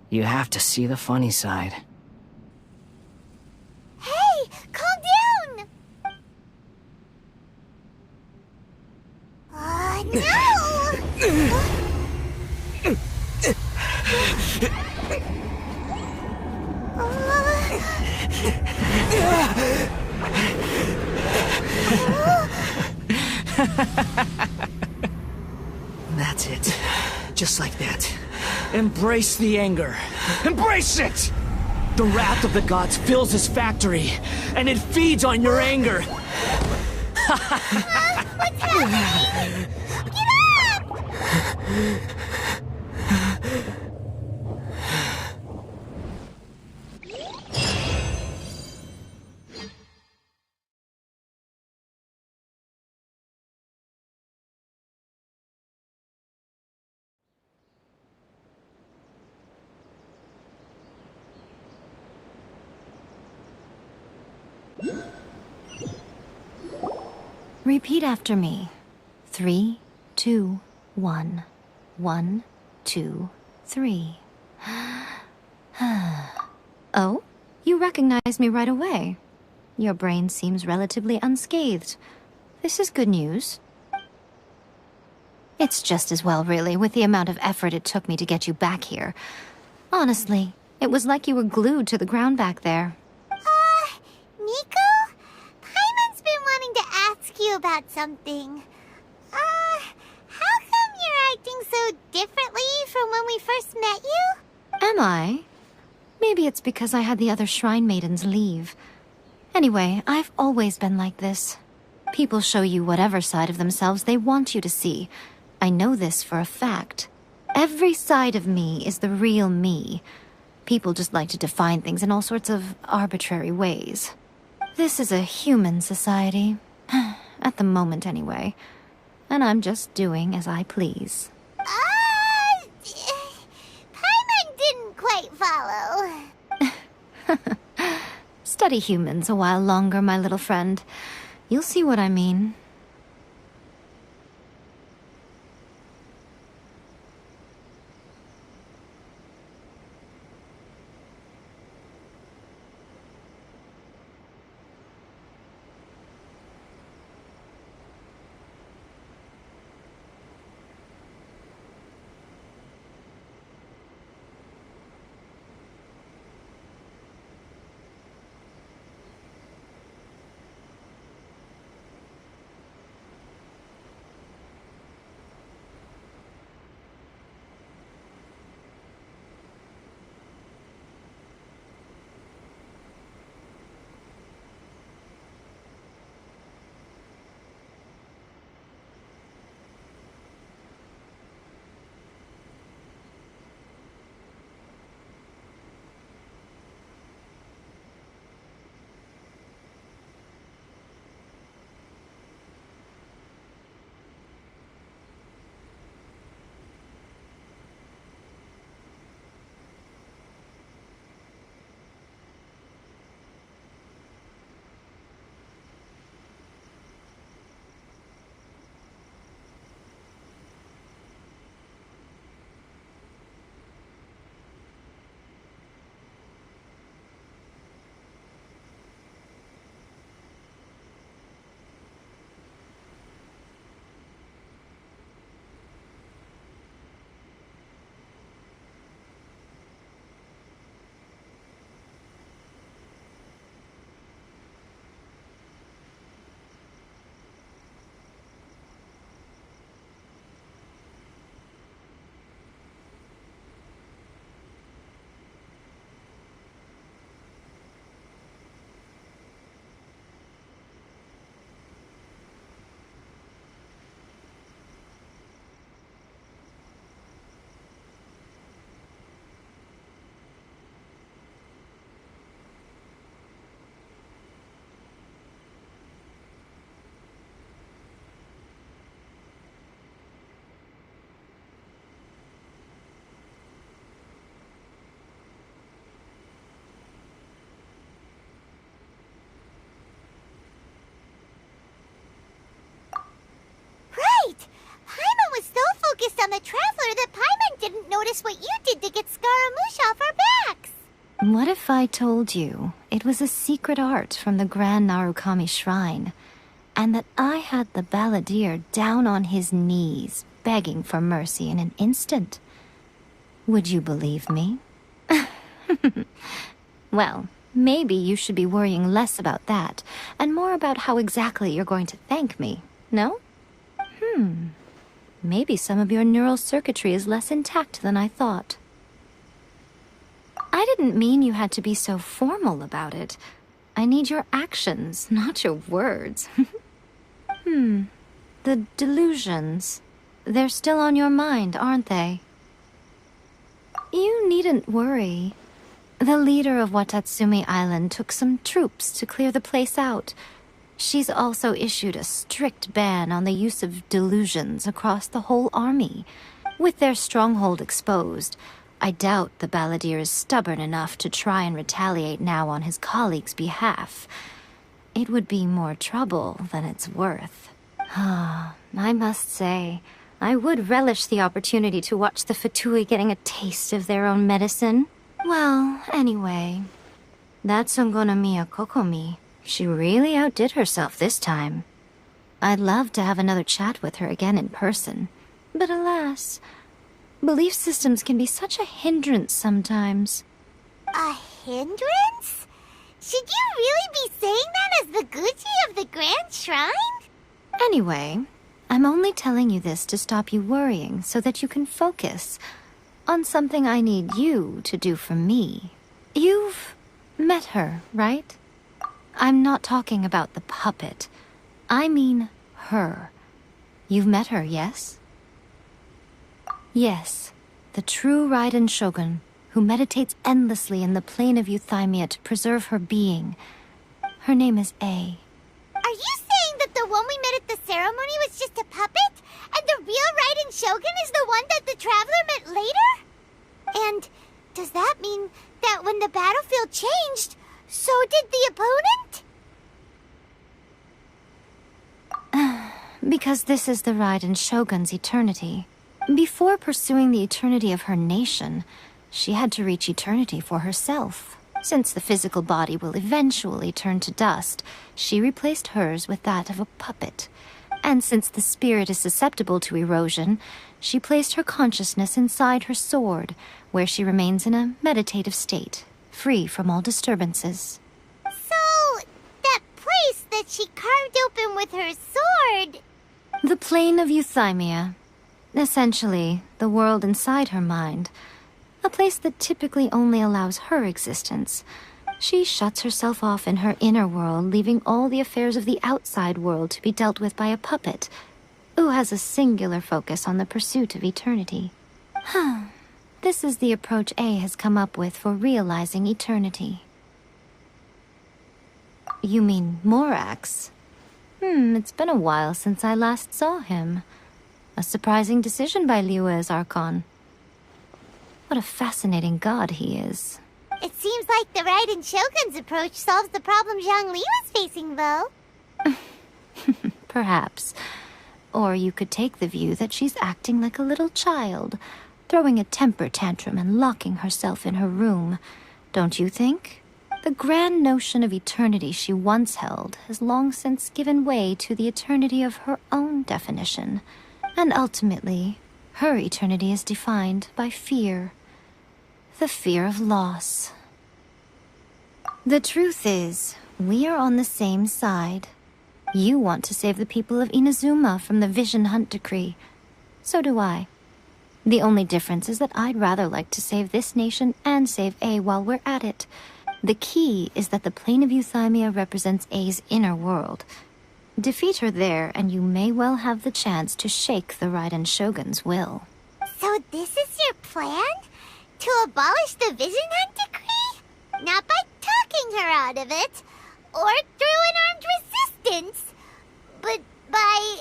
You have to see the funny side. Hey, calm down! No! That's it. Just like that. Embrace the anger. Embrace it! The wrath of the gods fills this factory, and it feeds on your anger. What's happening? Get up! Repeat after me. 3, 2, 1. 1, 2, 3. Oh? You recognize me right away. Your brain seems relatively unscathed. This is good news. It's just as well, really, with the amount of effort it took me to get you back here. Honestly, it was like you were glued to the ground back there. Nico? Paimon's been wanting to ask you about something. How come you're acting so differently from when we first met you? Am I? Maybe it's because I had the other Shrine Maidens leave. Anyway, I've always been like this. People show you whatever side of themselves they want you to see. I know this for a fact. Every side of me is the real me. People just like to define things in all sorts of arbitrary ways. This is a human society. At the moment, anyway. And I'm just doing as I please. Paimon didn't quite follow. Study humans a while longer, my little friend. You'll see what I mean. wonder that Paimon didn't notice what you did to get Scaramouche off our backs. What if I told you it was a secret art from the Grand Narukami Shrine, and that I had the balladeer down on his knees, begging for mercy in an instant? Would you believe me? Well, maybe you should be worrying less about that, and more about how exactly you're going to thank me, no? Maybe some of your neural circuitry is less intact than I thought. I didn't mean you had to be so formal about it. I need your actions, not your words. The delusions. They're still on your mind, aren't they? You needn't worry. The leader of Watatsumi Island took some troops to clear the place out. She's also issued a strict ban on the use of delusions across the whole army. With their stronghold exposed, I doubt the balladeer is stubborn enough to try and retaliate now on his colleagues' behalf. It would be more trouble than it's worth. I must say, I would relish the opportunity to watch the Fatui getting a taste of their own medicine. Well, anyway, that Songonomiya Kokomi, she really outdid herself this time. I'd love to have another chat with her again in person, but alas, belief systems can be such a hindrance sometimes. A hindrance? Should you really be saying that as the Gucci of the Grand Shrine? Anyway, I'm only telling you this to stop you worrying so that you can focus on something I need you to do for me. You've met her, right? I'm not talking about the puppet. I mean her. You've met her, yes? Yes, the true Raiden Shogun, who meditates endlessly in the plane of Euthymia to preserve her being. Her name is A. Are you saying that the one we met at the ceremony was just a puppet? And the real Raiden Shogun is the one that the Traveler met later? And does that mean that when the battlefield changed, so did the opponent? Because this is the Raiden Shogun's eternity. Before pursuing the eternity of her nation, she had to reach eternity for herself. Since the physical body will eventually turn to dust, she replaced hers with that of a puppet. And since the spirit is susceptible to erosion, she placed her consciousness inside her sword, where she remains in a meditative state, free from all disturbances. So, that place that she carved open with her sword... The plane of Euthymia. Essentially, the world inside her mind. A place that typically only allows her existence. She shuts herself off in her inner world, leaving all the affairs of the outside world to be dealt with by a puppet, who has a singular focus on the pursuit of eternity. This is the approach A has come up with for realizing eternity. You mean Morax? It's been a while since I last saw him. A surprising decision by Liyue's Archon. What a fascinating god he is. It seems like the Raiden Shogun's approach solves the problem Zhang Li was facing, though. Perhaps. Or you could take the view that she's acting like a little child, throwing a temper tantrum and locking herself in her room. Don't you think? The grand notion of eternity she once held has long since given way to the eternity of her own definition. And ultimately, her eternity is defined by fear. The fear of loss. The truth is, we are on the same side. You want to save the people of Inazuma from the Vision Hunt decree. So do I. The only difference is that I'd rather like to save this nation and save A while we're at it. The key is that the plane of Euthymia represents A's inner world. Defeat her there, and you may well have the chance to shake the Raiden Shogun's will. So this is your plan? To abolish the Vision Hunt decree? Not by talking her out of it, or through an armed resistance, but by,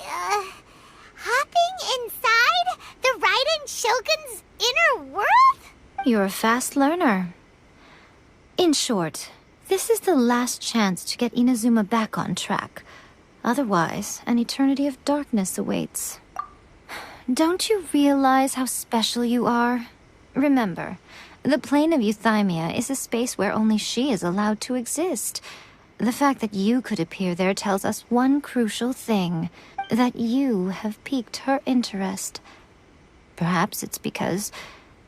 hopping inside the Raiden Shogun's inner world? You're a fast learner. In short, this is the last chance to get Inazuma back on track. Otherwise, an eternity of darkness awaits. don't you realize how special you are? Remember, the plane of Euthymia is a space where only she is allowed to exist. The fact that you could appear there tells us one crucial thing, that you have piqued her interest. Perhaps it's because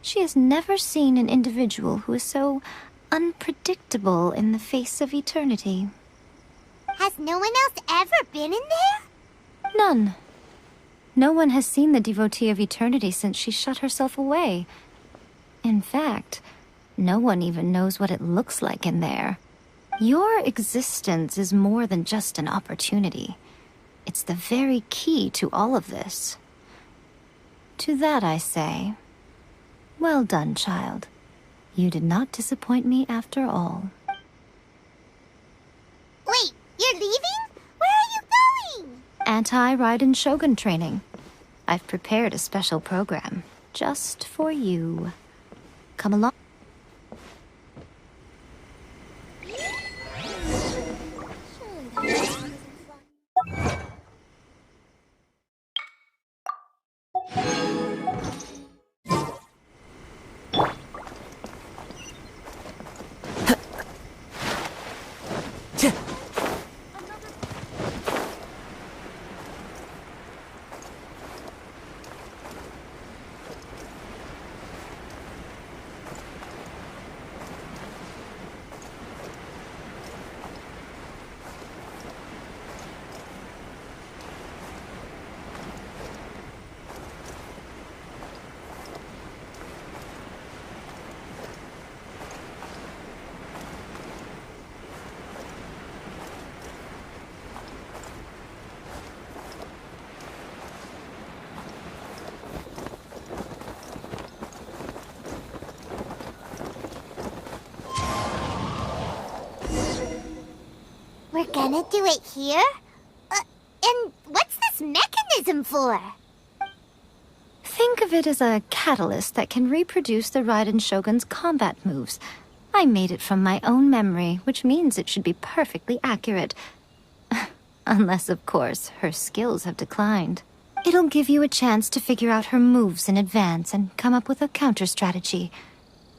she has never seen an individual who is so unpredictable in the face of eternity. Has no one else ever been in there? None. No one has seen the devotee of eternity since she shut herself away. In fact, no one even knows what it looks like in there. Your existence is more than just an opportunity. It's the very key to all of this. To that I say, well done, child. You did not disappoint me after all. Wait, you're leaving? Where are you going? Anti-Raiden Shogun training. I've prepared a special program just for you. Come along. We're gonna do it here? And what's this mechanism for? Think of it as a catalyst that can reproduce the Raiden Shogun's combat moves. I made it from my own memory, which means it should be perfectly accurate. Unless, of course, her skills have declined. It'll give you a chance to figure out her moves in advance and come up with a counter-strategy.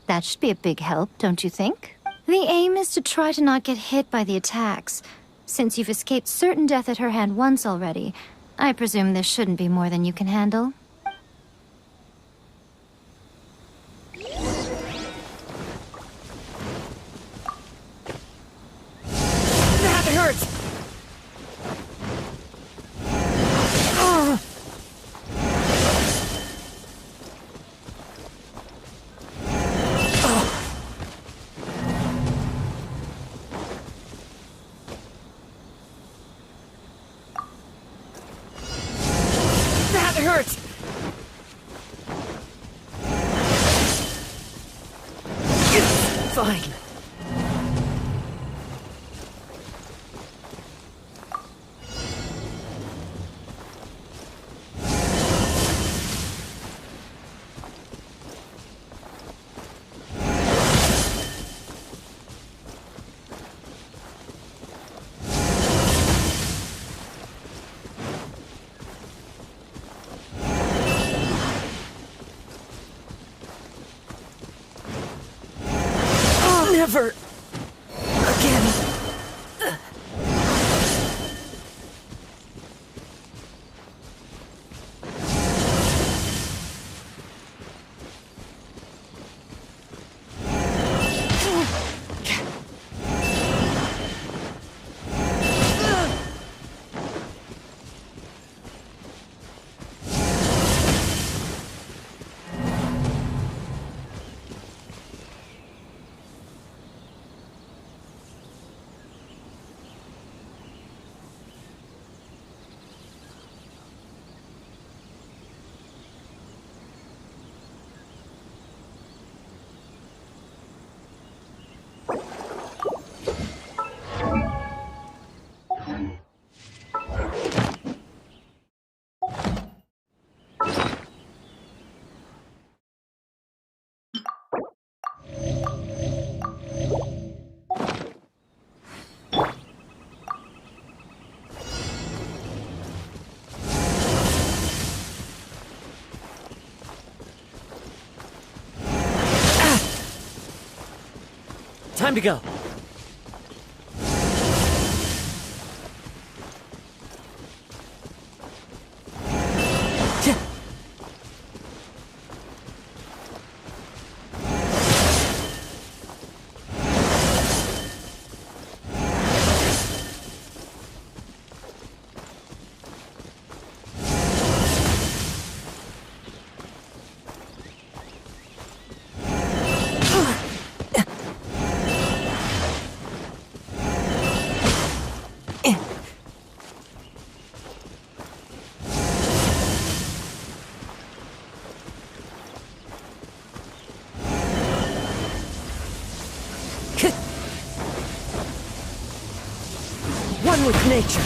That should be a big help, don't you think? The aim is to try to not get hit by the attacks. Since you've escaped certain death at her hand once already, I presume this shouldn't be more than you can handle. That hurts! That hurts! Time to go. One with nature.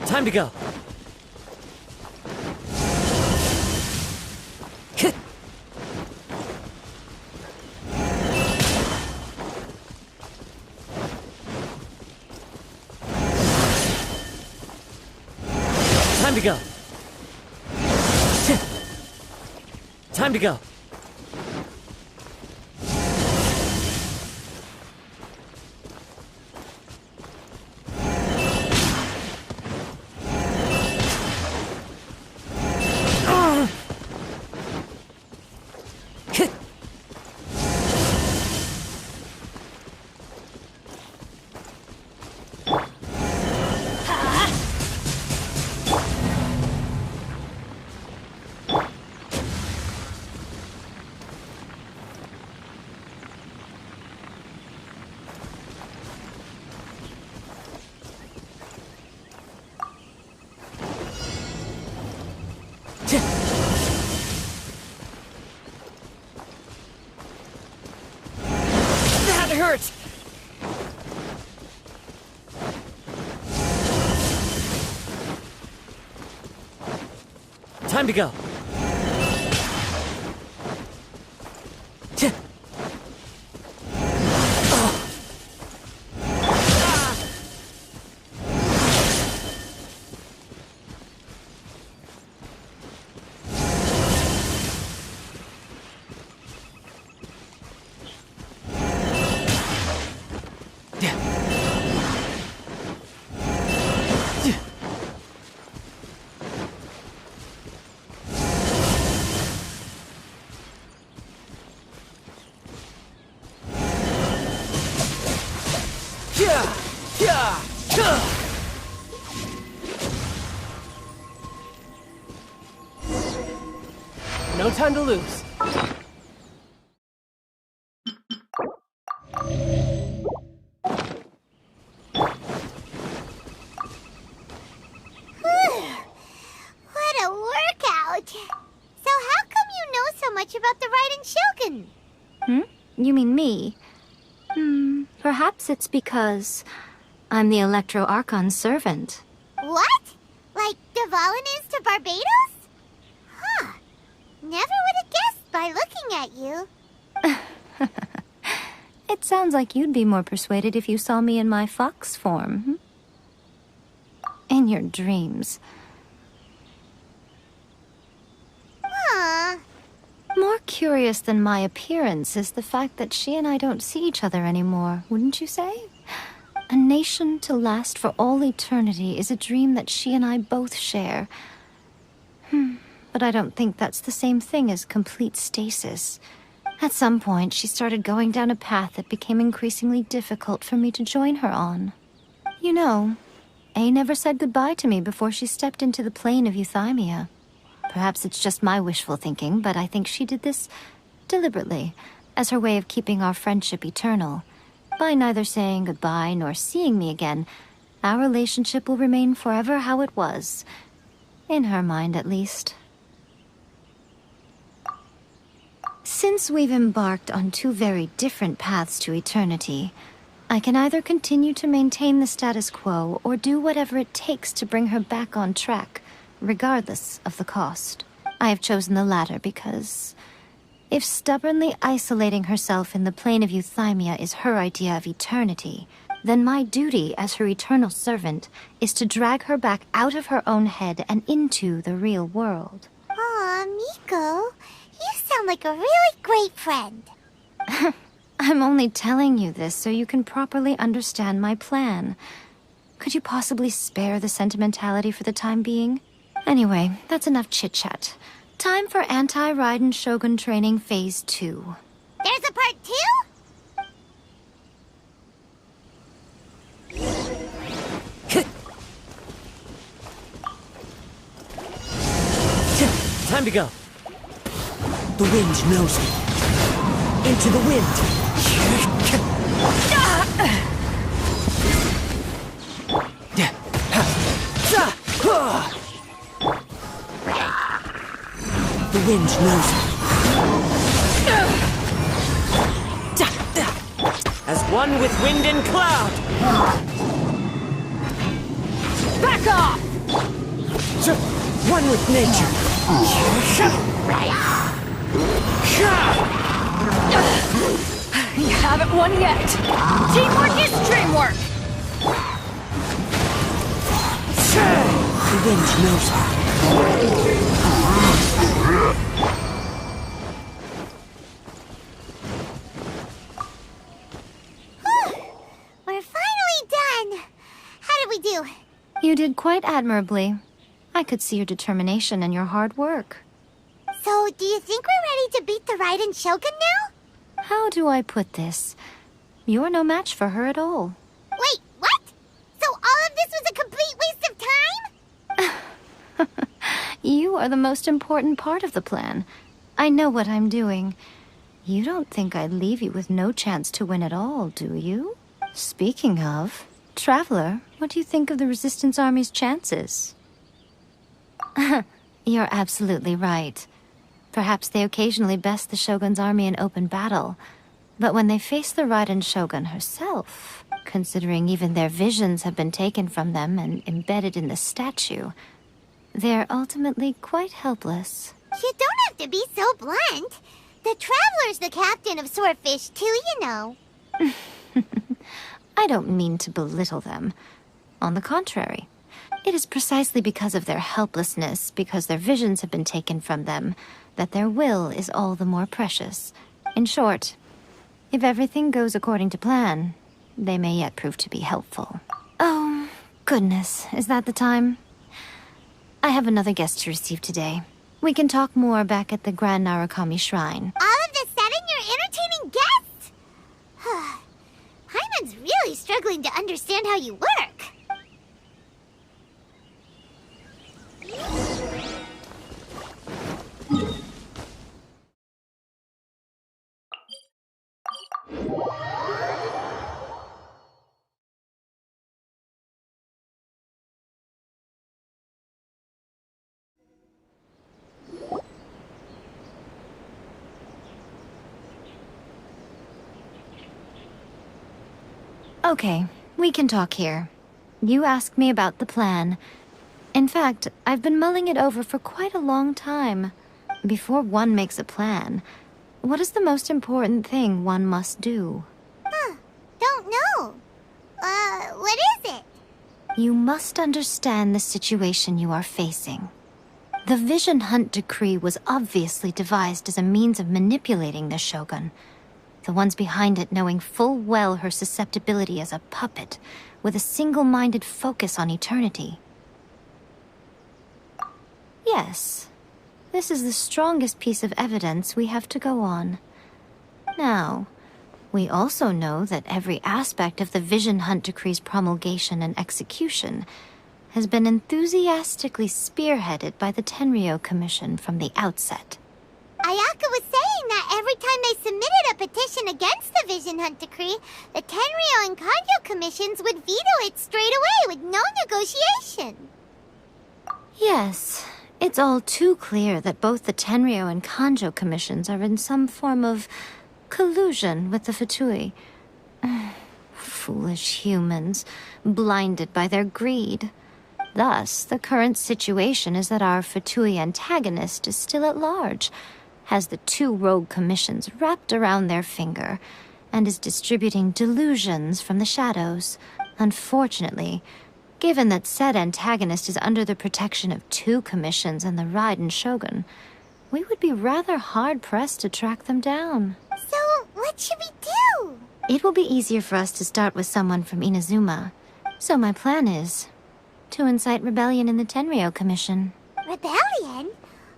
Time to go. Time to go. Time to go. That hurts! Time to go. No time to lose. What a workout! So how come you know so much about the Raiden Shogun? You mean me? Perhaps it's because I'm the Electro Archon's servant. What? Like Dvalin is to Barbados? Huh. Never would have guessed by looking at you. It sounds like you'd be more persuaded if you saw me in my fox form. In your dreams. More curious than my appearance is the fact that she and I don't see each other anymore, wouldn't you say? A nation to last for all eternity is a dream that she and I both share. But I don't think that's the same thing as complete stasis. At some point, she started going down a path that became increasingly difficult for me to join her on. You know, A never said goodbye to me before she stepped into the plane of Euthymia. Perhaps it's just my wishful thinking, but I think she did this deliberately, as her way of keeping our friendship eternal. By neither saying goodbye nor seeing me again, our relationship will remain forever how it was. In her mind, at least. Since we've embarked on two very different paths to eternity, I can either continue to maintain the status quo or do whatever it takes to bring her back on track, regardless of the cost. I have chosen the latter because if stubbornly isolating herself in the plane of Euthymia is her idea of eternity, then my duty as her eternal servant is to drag her back out of her own head and into the real world. Aw, Miko, you sound like a really great friend. I'm only telling you this so you can properly understand my plan. Could you possibly spare the sentimentality for the time being? Anyway, that's enough chit-chat. Time for Anti-Raiden Shogun Training Phase 2. There's a part 2? Time to go. The wind knows me. Into the wind. The wind knows me. As one with wind and cloud. Back off! One with nature. You haven't won yet. Teamwork is dreamwork. The wind knows me. We're finally done. How did we do? You did quite admirably. I could see your determination and your hard work. So, do you think we're ready to beat the Raiden Shogun now? How do I put this? You're no match for her at all. Wait, what? So all of this was a complete waste of time? You are the most important part of the plan. I know what I'm doing. You don't think I'd leave you with no chance to win at all, do you? Speaking of, Traveler, what do you think of the Resistance Army's chances? You're absolutely right. Perhaps they occasionally best the Shogun's army in open battle, but when they face the Raiden Shogun herself, considering even their visions have been taken from them and embedded in the statue, they're ultimately quite helpless. You don't have to be so blunt. The Traveler's the captain of Swordfish too, you know. I don't mean to belittle them. On the contrary, it is precisely because of their helplessness, because their visions have been taken from them, that their will is all the more precious. In short, if everything goes according to plan, they may yet prove to be helpful. Oh, goodness, is that the time? I have another guest to receive today. We can talk more back at the Grand Narukami Shrine. All of this sudden, you're entertaining guests? Paimon's really struggling to understand how you work. Okay, we can talk here. You asked me about the plan. In fact, I've been mulling it over for quite a long time. Before one makes a plan, what is the most important thing one must do? Don't know. What is it? You must understand the situation you are facing. The Vision Hunt Decree was obviously devised as a means of manipulating the Shogun. The ones behind it knowing full well her susceptibility as a puppet, with a single-minded focus on eternity. Yes, this is the strongest piece of evidence we have to go on. Now, We also know that every aspect of the Vision Hunt Decree's promulgation and execution has been enthusiastically spearheaded by the Tenryou Commission from the outset. Ayaka was saying that every time they submitted a petition against the Vision Hunt Decree, the Tenryou and Kanjo commissions would veto it straight away with no negotiation. Yes, it's all too clear that both the Tenryou and Kanjo commissions are in some form of collusion with the Fatui. Foolish humans, blinded by their greed. Thus, the current situation is that our Fatui antagonist is still at large, has the two rogue commissions wrapped around their finger, and is distributing delusions from the shadows. Unfortunately, given that said antagonist is under the protection of two commissions and the Raiden Shogun, we would be rather hard-pressed to track them down. So, what should we do? It will be easier for us to start with someone from Inazuma. So my plan is to incite rebellion in the Tenryou Commission. Rebellion?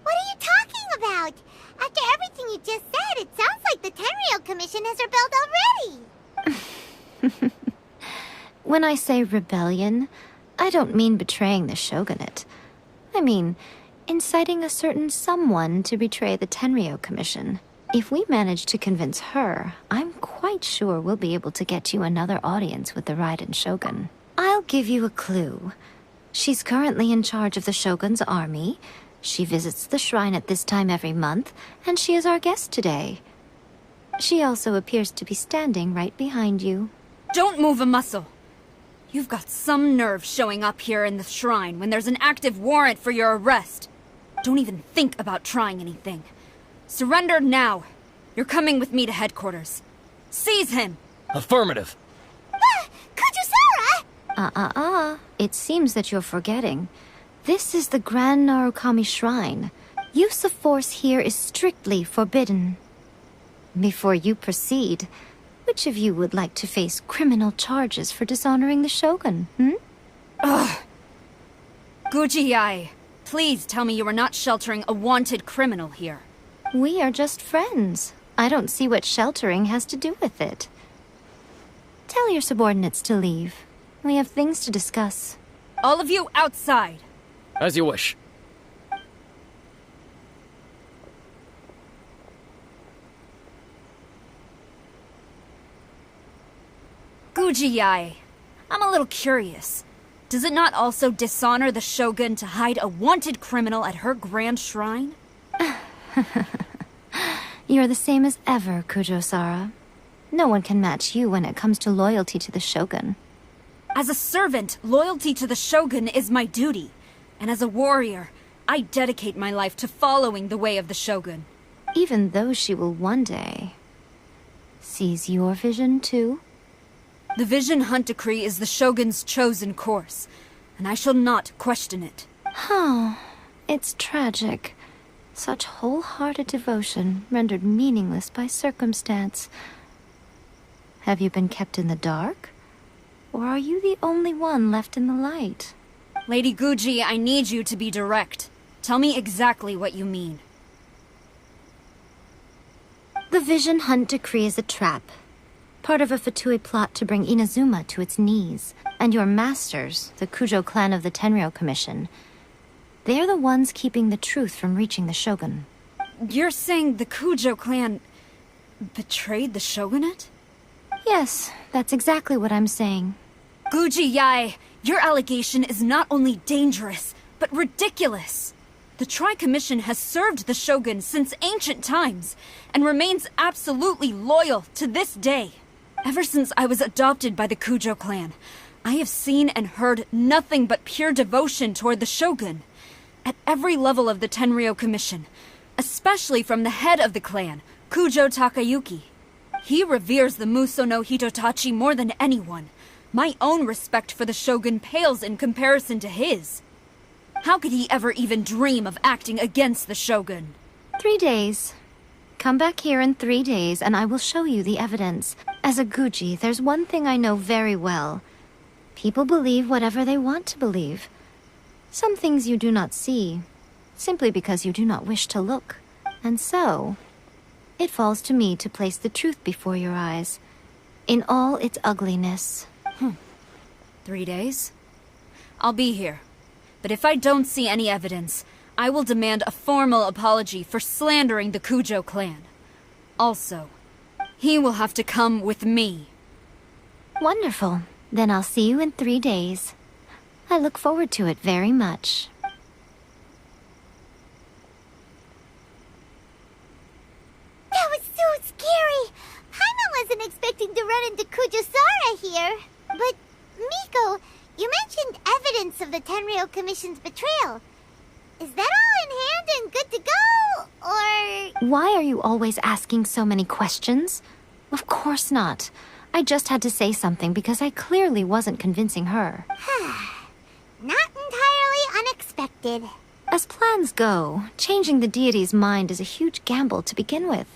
What are you talking about? After everything you just said, it sounds like the Tenryou Commission has rebelled already. When I say rebellion, I don't mean betraying the shogunate. I mean inciting a certain someone to betray the Tenryou Commission. If we manage to convince her, I'm quite sure we'll be able to get you another audience with the Raiden Shogun. I'll give you a clue. She's currently in charge of the Shogun's army. She visits the shrine at this time every month, and she is our guest today. She also appears to be standing right behind you. Don't move a muscle. You've got some nerve showing up here in the shrine when there's an active warrant for your arrest. Don't even think about trying anything. Surrender now. You're coming with me to headquarters. Seize him! Affirmative. Kujusara! It seems that you're forgetting. This is the Grand Narukami Shrine. Use of force here is strictly forbidden. Before you proceed, which of you would like to face criminal charges for dishonoring the Shogun, Ugh! Guji-ai, please tell me you are not sheltering a wanted criminal here. We are just friends. I don't see what sheltering has to do with it. Tell your subordinates to leave. We have things to discuss. All of you outside. As you wish. Guji-ai, I'm a little curious. Does it not also dishonor the Shogun to hide a wanted criminal at her grand shrine? You're the same as ever, Kujo-sara. No one can match you when it comes to loyalty to the Shogun. As a servant, loyalty to the Shogun is my duty. And as a warrior, I dedicate my life to following the way of the Shogun. Even though she will one day seize your vision too? The Vision Hunt Decree is the Shogun's chosen course, and I shall not question it. Oh, it's tragic. Such wholehearted devotion rendered meaningless by circumstance. Have you been kept in the dark? Or are you the only one left in the light? Lady Guji, I need you to be direct. Tell me exactly what you mean. The Vision Hunt Decree is a trap. Part of a Fatui plot to bring Inazuma to its knees. And your masters, the Kujo clan of the Tenryou Commission, they're the ones keeping the truth from reaching the Shogun. You're saying the Kujo clan betrayed the Shogunate? Yes, that's exactly what I'm saying. Guji-ai, your allegation is not only dangerous, but ridiculous. The Tri-Commission has served the Shogun since ancient times, and remains absolutely loyal to this day. Ever since I was adopted by the Kujo clan, I have seen and heard nothing but pure devotion toward the Shogun. At every level of the Tenryou Commission, especially from the head of the clan, Kujo Takayuki. He reveres the Muso no Hitotachi more than anyone. My own respect for the Shogun pales in comparison to his. How could he ever even dream of acting against the Shogun? 3 days. Come back here in 3 days and I will show you the evidence. As a Guji, there's one thing I know very well. People believe whatever they want to believe. Some things you do not see, simply because you do not wish to look. And so, It falls to me to place the truth before your eyes, in all its ugliness. 3 days? I'll be here. But if I don't see any evidence, I will demand a formal apology for slandering the Kujo clan. Also, he will have to come with me. Wonderful. Then I'll see you in 3 days. I look forward to it very much. That was so scary! Paimon wasn't expecting to run into Kujosara here. But, Miko, you mentioned evidence of the Tenryou Commission's betrayal. Is that all in hand and good to go, or...? Why are you always asking so many questions? Of course not. I just had to say something because I clearly wasn't convincing her. Not entirely unexpected. As plans go, changing the deity's mind is a huge gamble to begin with.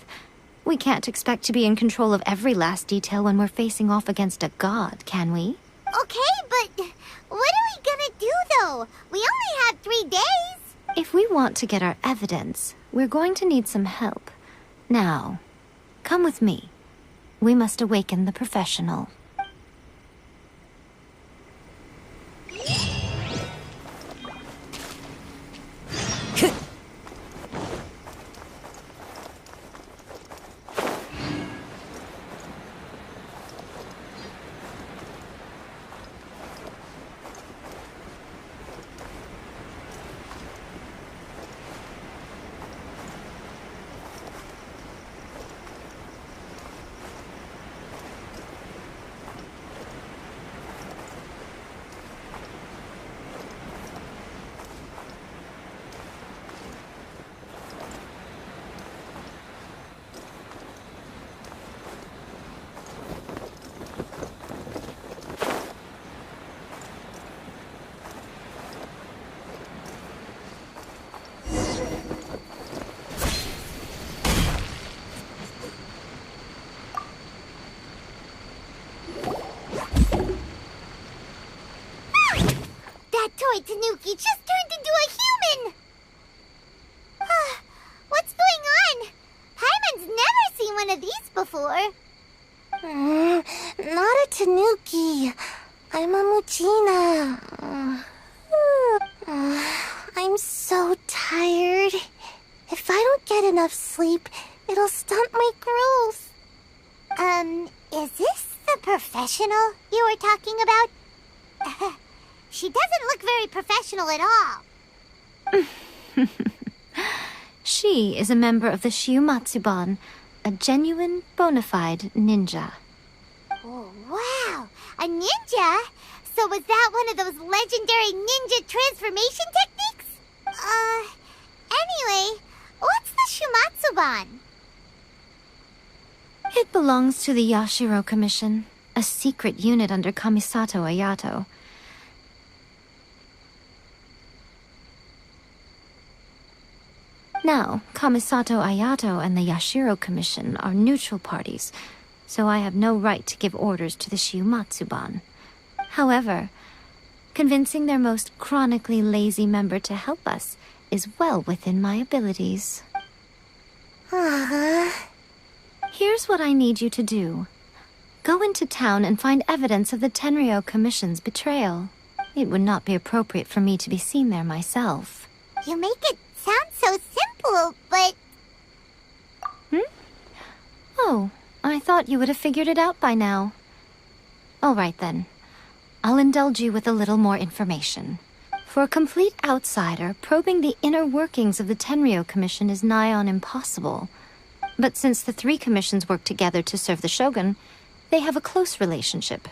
We can't expect to be in control of every last detail when we're facing off against a god, can we? Okay, but what are we gonna do, though? We only have 3 days. If we want to get our evidence, we're going to need some help. Now, come with me. We must awaken the professional. Toy Tanuki just turned into a human! What's going on? Paimon's never seen one of these before. Not a Tanuki. I'm a Muchina. I'm so tired. If I don't get enough sleep, it'll stunt my growth. Is this the professional you were talking about? She doesn't look very professional at all. She is a member of the Shiumatsuban, a genuine, bona fide ninja. Oh, wow! A ninja? So was that one of those legendary ninja transformation techniques? Anyway, what's the Shumatsuban? It belongs to the Yashiro Commission, a secret unit under Kamisato Ayato. Now, Kamisato Ayato and the Yashiro Commission are neutral parties, so I have no right to give orders to the Shiumatsuban. However, convincing their most chronically lazy member to help us is well within my abilities. Here's what I need you to do. Go into town and find evidence of the Tenryou Commission's betrayal. It would not be appropriate for me to be seen there myself. You make it sound so simple, but... Oh, I thought you would have figured it out by now. All right then. I'll indulge you with a little more information. For a complete outsider, probing the inner workings of the Tenryou Commission is nigh on impossible. But since the 3 commissions work together to serve the Shogun, they have a close relationship.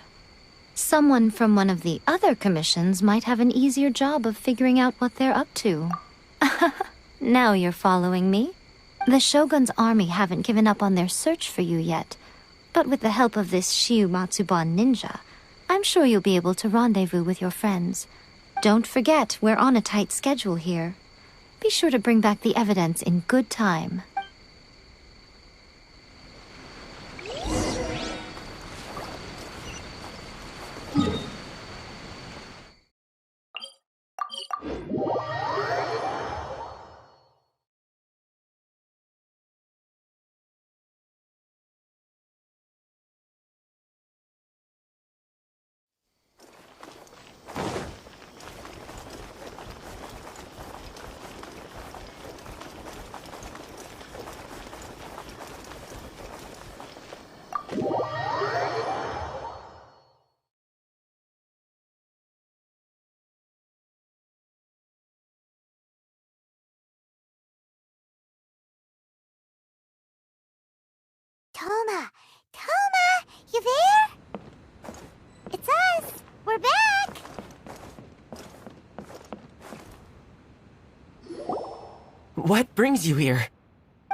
Someone from one of the other commissions might have an easier job of figuring out what they're up to. Now you're following me. The Shogun's army haven't given up on their search for you yet, but with the help of this Shiumatsuban ninja, I'm sure you'll be able to rendezvous with your friends. Don't forget, we're on a tight schedule here. Be sure to bring back the evidence in good time. Toma! Toma! You there? It's us! We're back! What brings you here?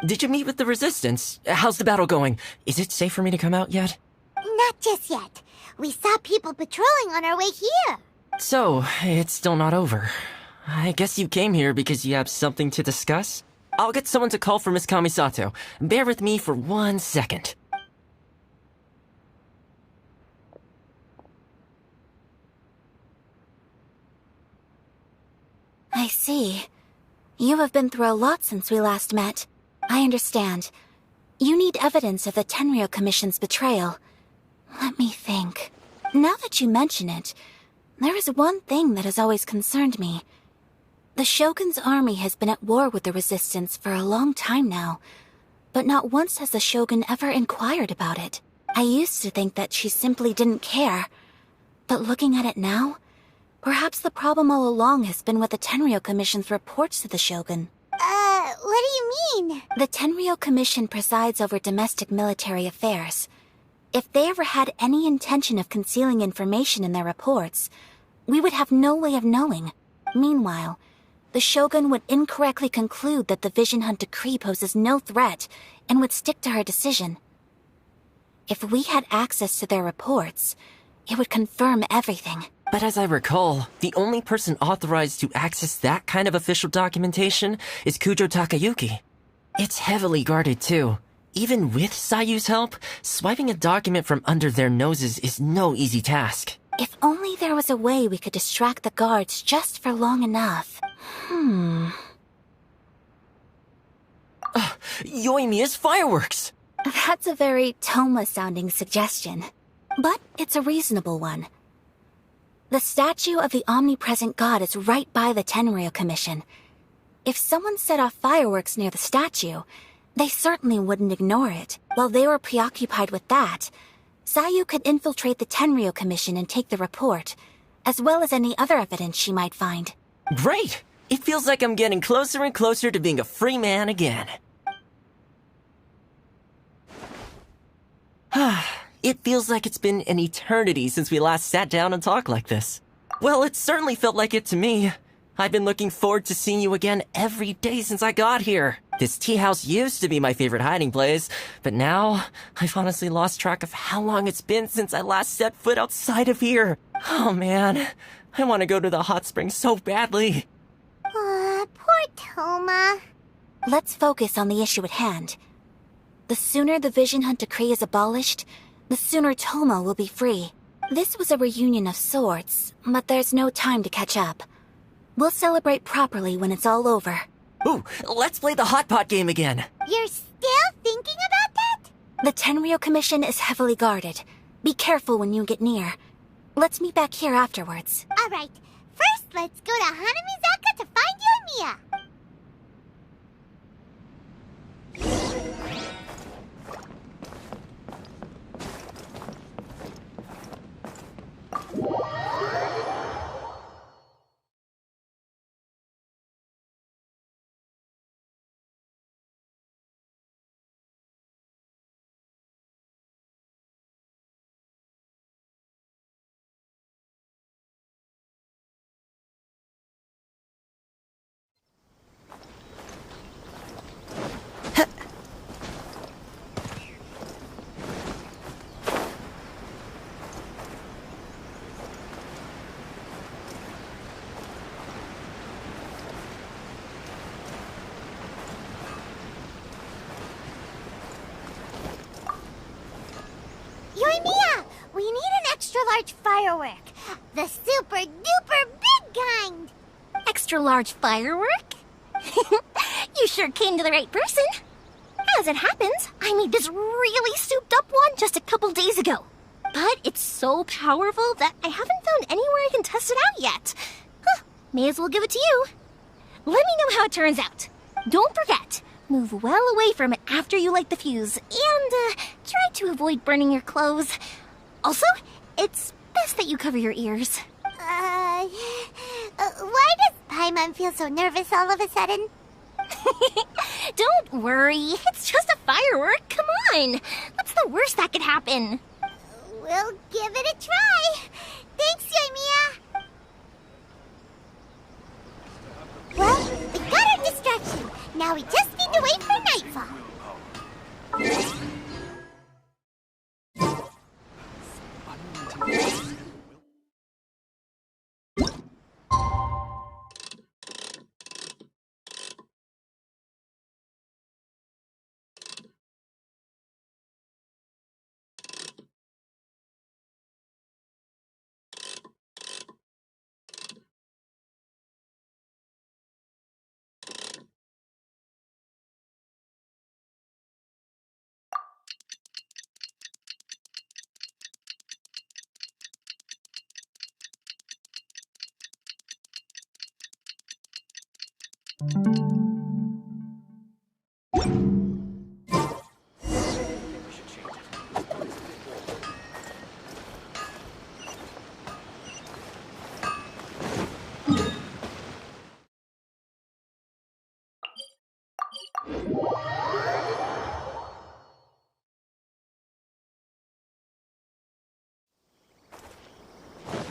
Did you meet with the Resistance? How's the battle going? Is it safe for me to come out yet? Not just yet. We saw people patrolling on our way here. So, it's still not over. I guess you came here because you have something to discuss? I'll get someone to call for Miss Kamisato. Bear with me for 1 second. I see. You have been through a lot since we last met. I understand. You need evidence of the Tenryou Commission's betrayal. Let me think. Now that you mention it, there is one thing that has always concerned me. The Shogun's army has been at war with the Resistance for a long time now, but not once has the Shogun ever inquired about it. I used to think that she simply didn't care, but looking at it now, perhaps the problem all along has been with the Tenryou Commission's reports to the Shogun. What do you mean? The Tenryou Commission presides over domestic military affairs. If they ever had any intention of concealing information in their reports, we would have no way of knowing. Meanwhile, the Shogun would incorrectly conclude that the Vision Hunt decree poses no threat and would stick to her decision. If we had access to their reports, it would confirm everything. But as I recall, the only person authorized to access that kind of official documentation is Kujo Takayuki. It's heavily guarded too. Even with Sayu's help, swiping a document from under their noses is no easy task. If only there was a way we could distract the guards just for long enough. Yoimiya's fireworks! That's a very Toma-sounding suggestion. But it's a reasonable one. The statue of the omnipresent god is right by the Tenryou Commission. If someone set off fireworks near the statue, they certainly wouldn't ignore it. While they were preoccupied with that, Sayu could infiltrate the Tenryou Commission and take the report, as well as any other evidence she might find. Great! It feels like I'm getting closer and closer to being a free man again. It feels like it's been an eternity since we last sat down and talked like this. Well, it certainly felt like it to me. I've been looking forward to seeing you again every day since I got here. This tea house used to be my favorite hiding place, but now I've honestly lost track of how long it's been since I last set foot outside of here. Oh man, I want to go to the hot springs so badly. Poor Toma. Let's focus on the issue at hand. The sooner the Vision Hunt decree is abolished, the sooner Toma will be free. This was a reunion of sorts, but there's no time to catch up. We'll celebrate properly when it's all over. Ooh, let's play the hot pot game again. You're still thinking about that? The Tenryou Commission is heavily guarded. Be careful when you get near. Let's meet back here afterwards. Alright, first let's go to Hanamizaka to find Yoimiya. Yoimiya, we need an extra-large firework. The super-duper big kind. Extra-large firework? You sure came to the right person. As it happens, I made this really souped-up one just a couple days ago. But it's so powerful that I haven't found anywhere I can test it out yet. May as well give it to you. Let me know how it turns out. Don't forget, move well away from it after you light the fuse, and try to avoid burning your clothes. Also, it's best that you cover your ears. Why does Paimon feel so nervous all of a sudden? Don't worry, it's just a firework? Come on! What's the worst that could happen? We'll give it a try. Thanks, Yoimiya. Well, we got our distraction. Now we just need to wait for nightfall.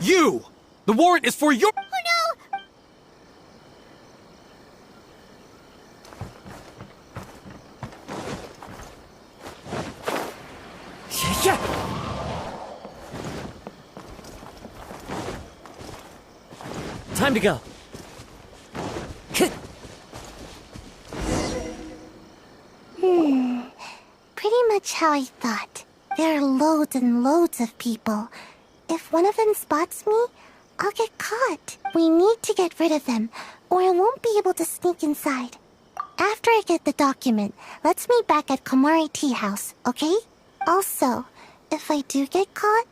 You! The warrant is for your— Oh no! Time to go. Pretty much how I thought. There are loads and loads of people. If one of them spots me, I'll get caught. We need to get rid of them, or I won't be able to sneak inside. After I get the document, let's meet back at Komari Tea House, okay? Also, if I do get caught,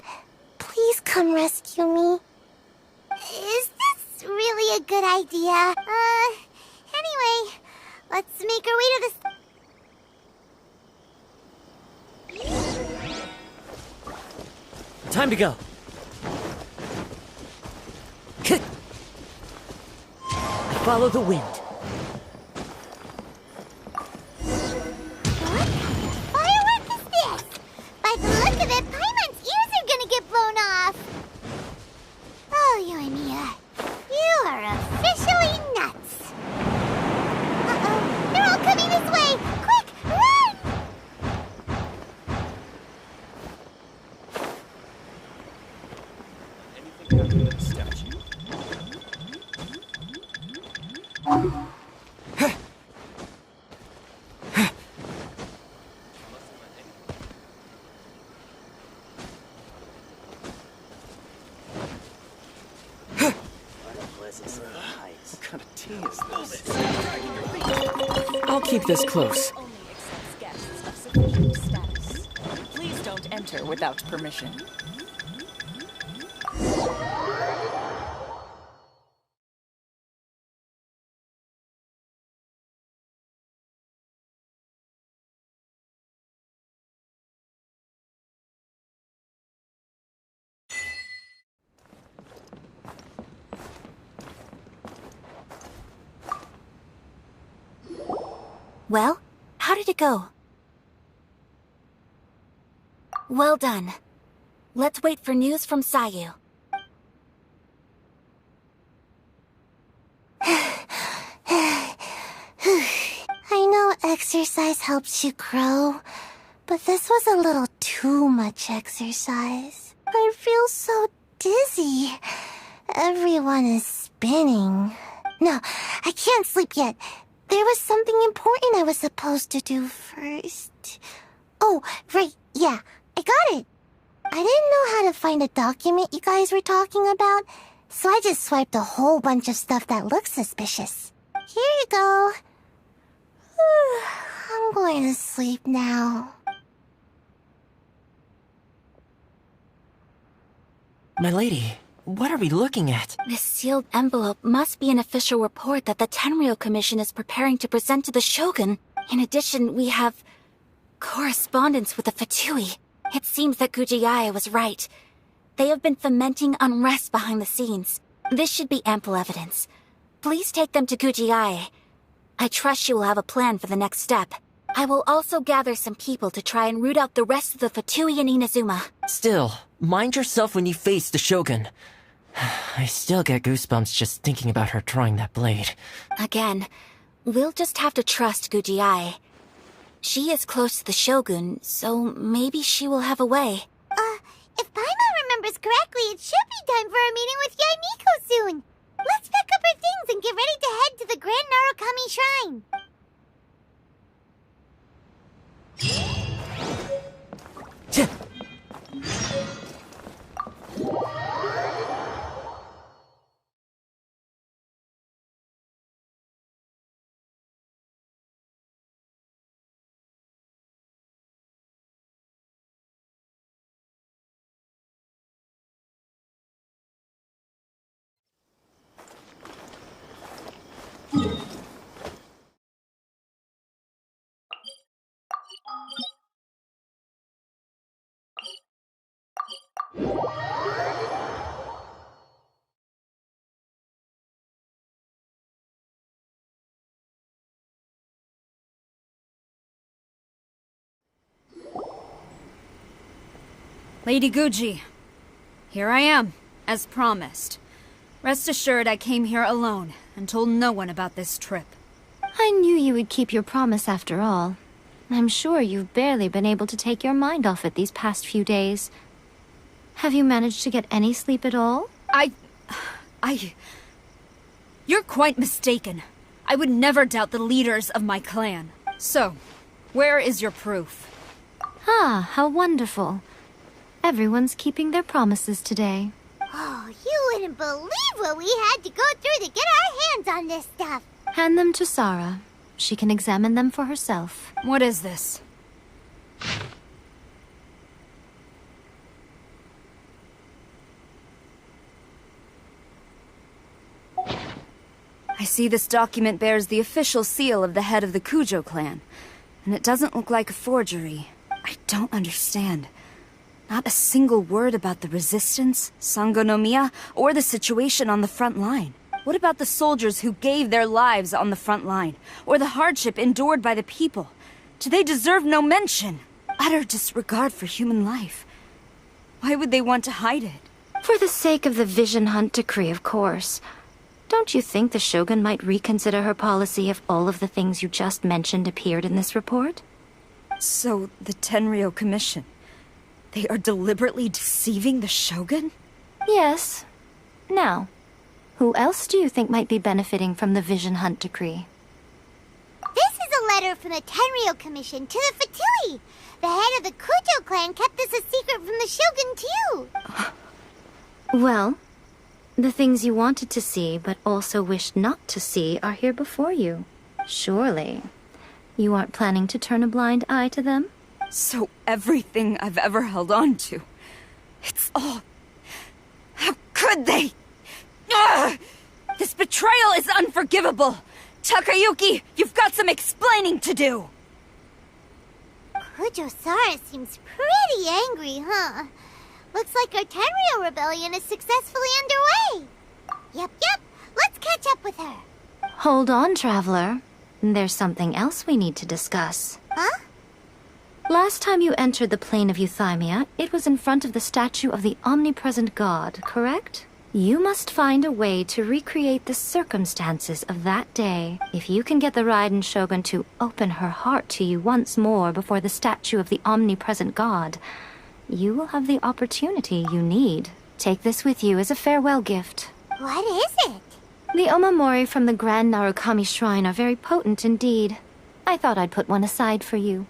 please come rescue me. Is this really a good idea? Anyway, let's make our way to the... Time to go. I follow the wind. What firework is this? By the look of it, Paimon's ears are gonna get blown off. Oh, Yoimiya, you are officially nuts. Uh-oh, they're all coming this way. Quick, run! Anything happened to the statue? What kind of tea is this? I'll keep this close. Only accepts guests of sufficient status. Please don't enter without permission. Well, how did it go? Well done. Let's wait for news from Sayu. I know exercise helps you grow, but this was a little too much exercise. I feel so dizzy. Everyone is spinning. No, I can't sleep yet. There was something important I was supposed to do first. Oh, right, yeah, I got it. I didn't know how to find a document you guys were talking about, so I just swiped a whole bunch of stuff that looks suspicious. Here you go. I'm going to sleep now. My lady, what are we looking at? This sealed envelope must be an official report that the Tenryou Commission is preparing to present to the Shogun. In addition, we have correspondence with the Fatui. It seems that Gujiae was right. They have been fomenting unrest behind the scenes. This should be ample evidence. Please take them to Gujiae. I trust she will have a plan for the next step. I will also gather some people to try and root out the rest of the Fatui in Inazuma. Still, mind yourself when you face the Shogun. I still get goosebumps just thinking about her drawing that blade. Again, we'll just have to trust Guji. She is close to the Shogun, so maybe she will have a way. If Paimon remembers correctly, it should be time for a meeting with Yaimiko soon. Let's pack up our things and get ready to head to the Grand Narukami Shrine. Lady Guji, here I am, as promised. Rest assured I came here alone and told no one about this trip. I knew you would keep your promise after all. I'm sure you've barely been able to take your mind off it these past few days. Have you managed to get any sleep at all? You're quite mistaken. I would never doubt the leaders of my clan. So, where is your proof? Ah, how wonderful. Everyone's keeping their promises today. Oh, you wouldn't believe what we had to go through to get our hands on this stuff. Hand them to Sarah. She can examine them for herself. What is this? I see this document bears the official seal of the head of the Kujo clan, and it doesn't look like a forgery. I don't understand. Not a single word about the resistance, Sangonomiya, or the situation on the front line. What about the soldiers who gave their lives on the front line, or the hardship endured by the people? Do they deserve no mention? Utter disregard for human life. Why would they want to hide it? For the sake of the Vision Hunt decree, of course. Don't you think the Shogun might reconsider her policy if all of the things you just mentioned appeared in this report? So, the Tenryou Commission... they are deliberately deceiving the Shogun? Yes. Now, who else do you think might be benefiting from the Vision Hunt decree? This is a letter from the Tenryou Commission to the Fatui. The head of the Kujo clan kept this a secret from the Shogun, too. Well, the things you wanted to see but also wished not to see are here before you. Surely, you aren't planning to turn a blind eye to them? So everything I've ever held on to, it's all... How could they? Ugh! This betrayal is unforgivable! Takayuki, you've got some explaining to do! Kujo-Sara seems pretty angry, huh? Looks like our Tenryou rebellion is successfully underway. Yep, let's catch up with her. Hold on, Traveler. There's something else we need to discuss. Huh? Last time you entered the plane of Euthymia, it was in front of the statue of the omnipresent god, correct? You must find a way to recreate the circumstances of that day. If you can get the Raiden Shogun to open her heart to you once more before the statue of the omnipresent god, you will have the opportunity you need. Take this with you as a farewell gift. What is it? The omamori from the Grand Narukami Shrine are very potent indeed. I thought I'd put one aside for you.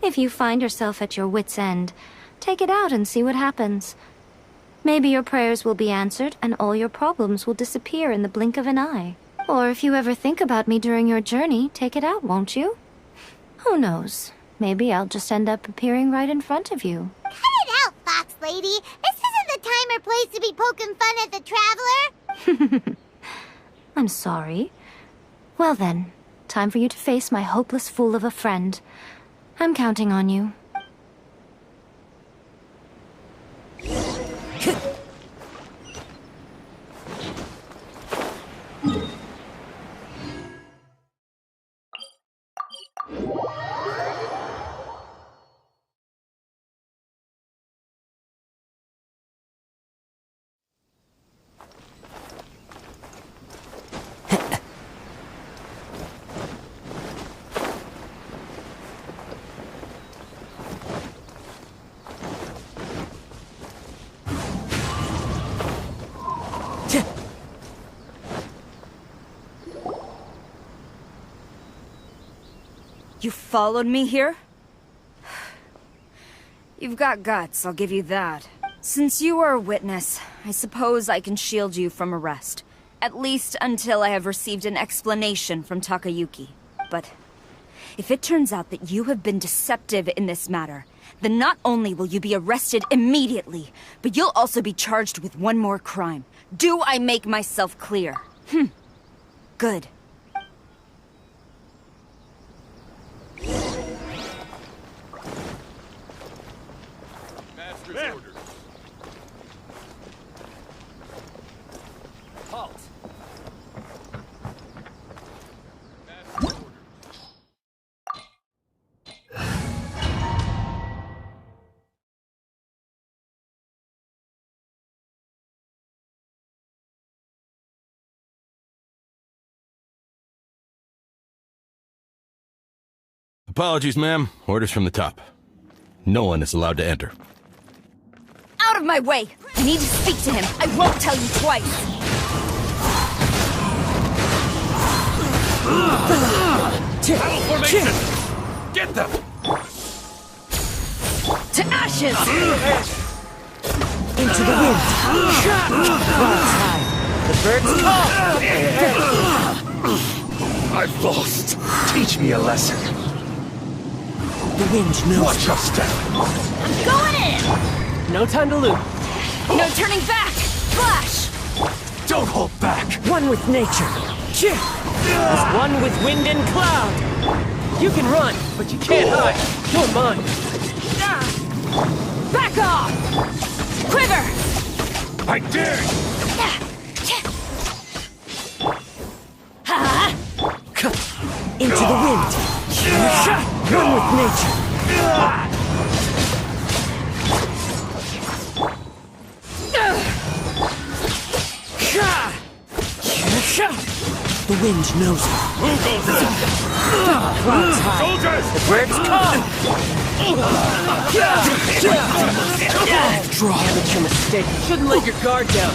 If you find yourself at your wit's end, take it out and see what happens. Maybe your prayers will be answered and all your problems will disappear in the blink of an eye. Or if you ever think about me during your journey, take it out, won't you? Who knows? Maybe I'll just end up appearing right in front of you. Cut it out, Fox Lady! This isn't the time or place to be poking fun at the Traveler! I'm sorry. Well then, time for you to face my hopeless fool of a friend. I'm counting on you. You followed me here? You've got guts, I'll give you that. Since you are a witness, I suppose I can shield you from arrest. At least until I have received an explanation from Takayuki. But if it turns out that you have been deceptive in this matter, then not only will you be arrested immediately, but you'll also be charged with one more crime. Do I make myself clear? Good. Master's orders. Halt! Master's orders. Apologies, ma'am. Orders from the top. No one is allowed to enter. Out of my way! I need to speak to him. I won't tell you twice. Battle formation! Get them! To ashes! Into the wind. Rise high. The birds call. I've lost. Teach me a lesson. The wind knows. Watch your step. I'm going in! No time to lose. No turning back! Flash! Don't hold back. One with nature. As one with wind and cloud. You can run, but you can't hide. You're mine. Back off! Quiver! I dare you. Into the wind. One with nature. The wind knows it. Who goes in? Clouds high. Soldiers! The birds come. Draw. Amateur mistake. Shouldn't let your guard down.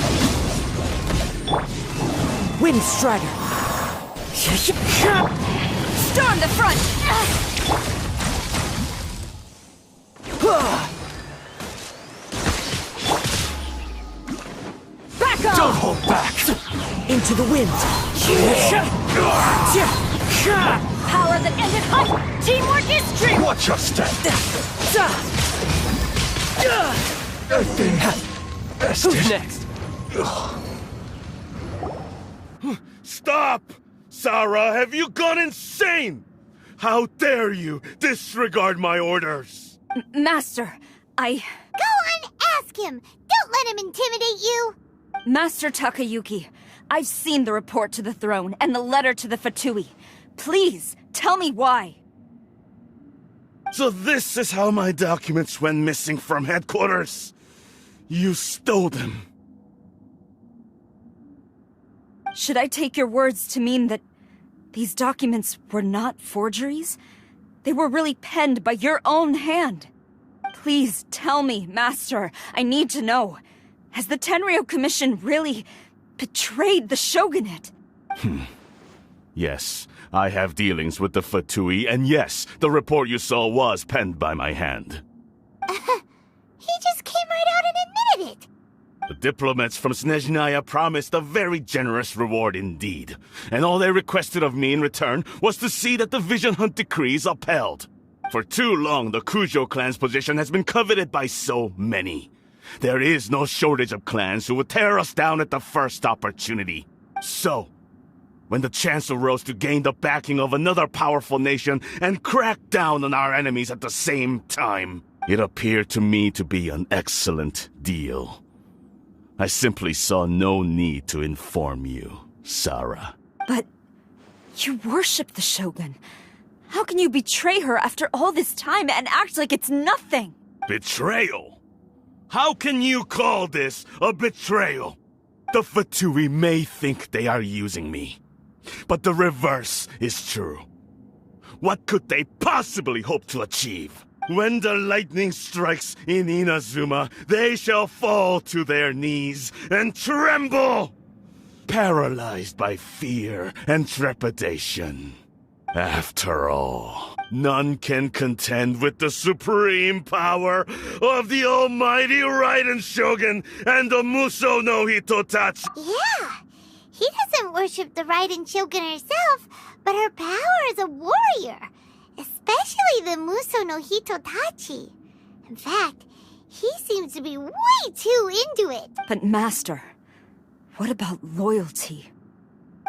Wind strider. Storm the front! Back off! Don't hold back. Into the wind. Power that ended hype! Teamwork is dream! Watch your step. Who's next? Stop! Sarah, have you gone insane? How dare you disregard my orders? Master, Go on, ask him! Don't let him intimidate you! Master Takayuki, I've seen the report to the throne and the letter to the Fatui. Please, tell me why. So this is how my documents went missing from headquarters? You stole them. Should I take your words to mean that these documents were not forgeries? They were really penned by your own hand. Please tell me, Master. I need to know. Has the Tenryo Commission really betrayed the Shogunate? Yes, I have dealings with the Fatui, and yes, the report you saw was penned by my hand. He just came right out and admitted it! The diplomats from Snezhnaya promised a very generous reward indeed, and all they requested of me in return was to see that the Vision Hunt decrees upheld. For too long, the Kujo clan's position has been coveted by so many. There is no shortage of clans who would tear us down at the first opportunity. So, when the chance arose to gain the backing of another powerful nation and crack down on our enemies at the same time. It appeared to me to be an excellent deal. I simply saw no need to inform you, Sarah. But you worship the Shogun. How can you betray her after all this time and act like it's nothing? Betrayal? How can you call this a betrayal? The Fatui may think they are using me, but the reverse is true. What could they possibly hope to achieve? When the lightning strikes in Inazuma, they shall fall to their knees and tremble, paralyzed by fear and trepidation. After all, none can contend with the supreme power of the almighty Raiden Shogun and the Muso no Hitotachi. Yeah, he doesn't worship the Raiden Shogun herself, but her power as a warrior, especially the Muso no Hitotachi. In fact, he seems to be way too into it. But Master, what about loyalty?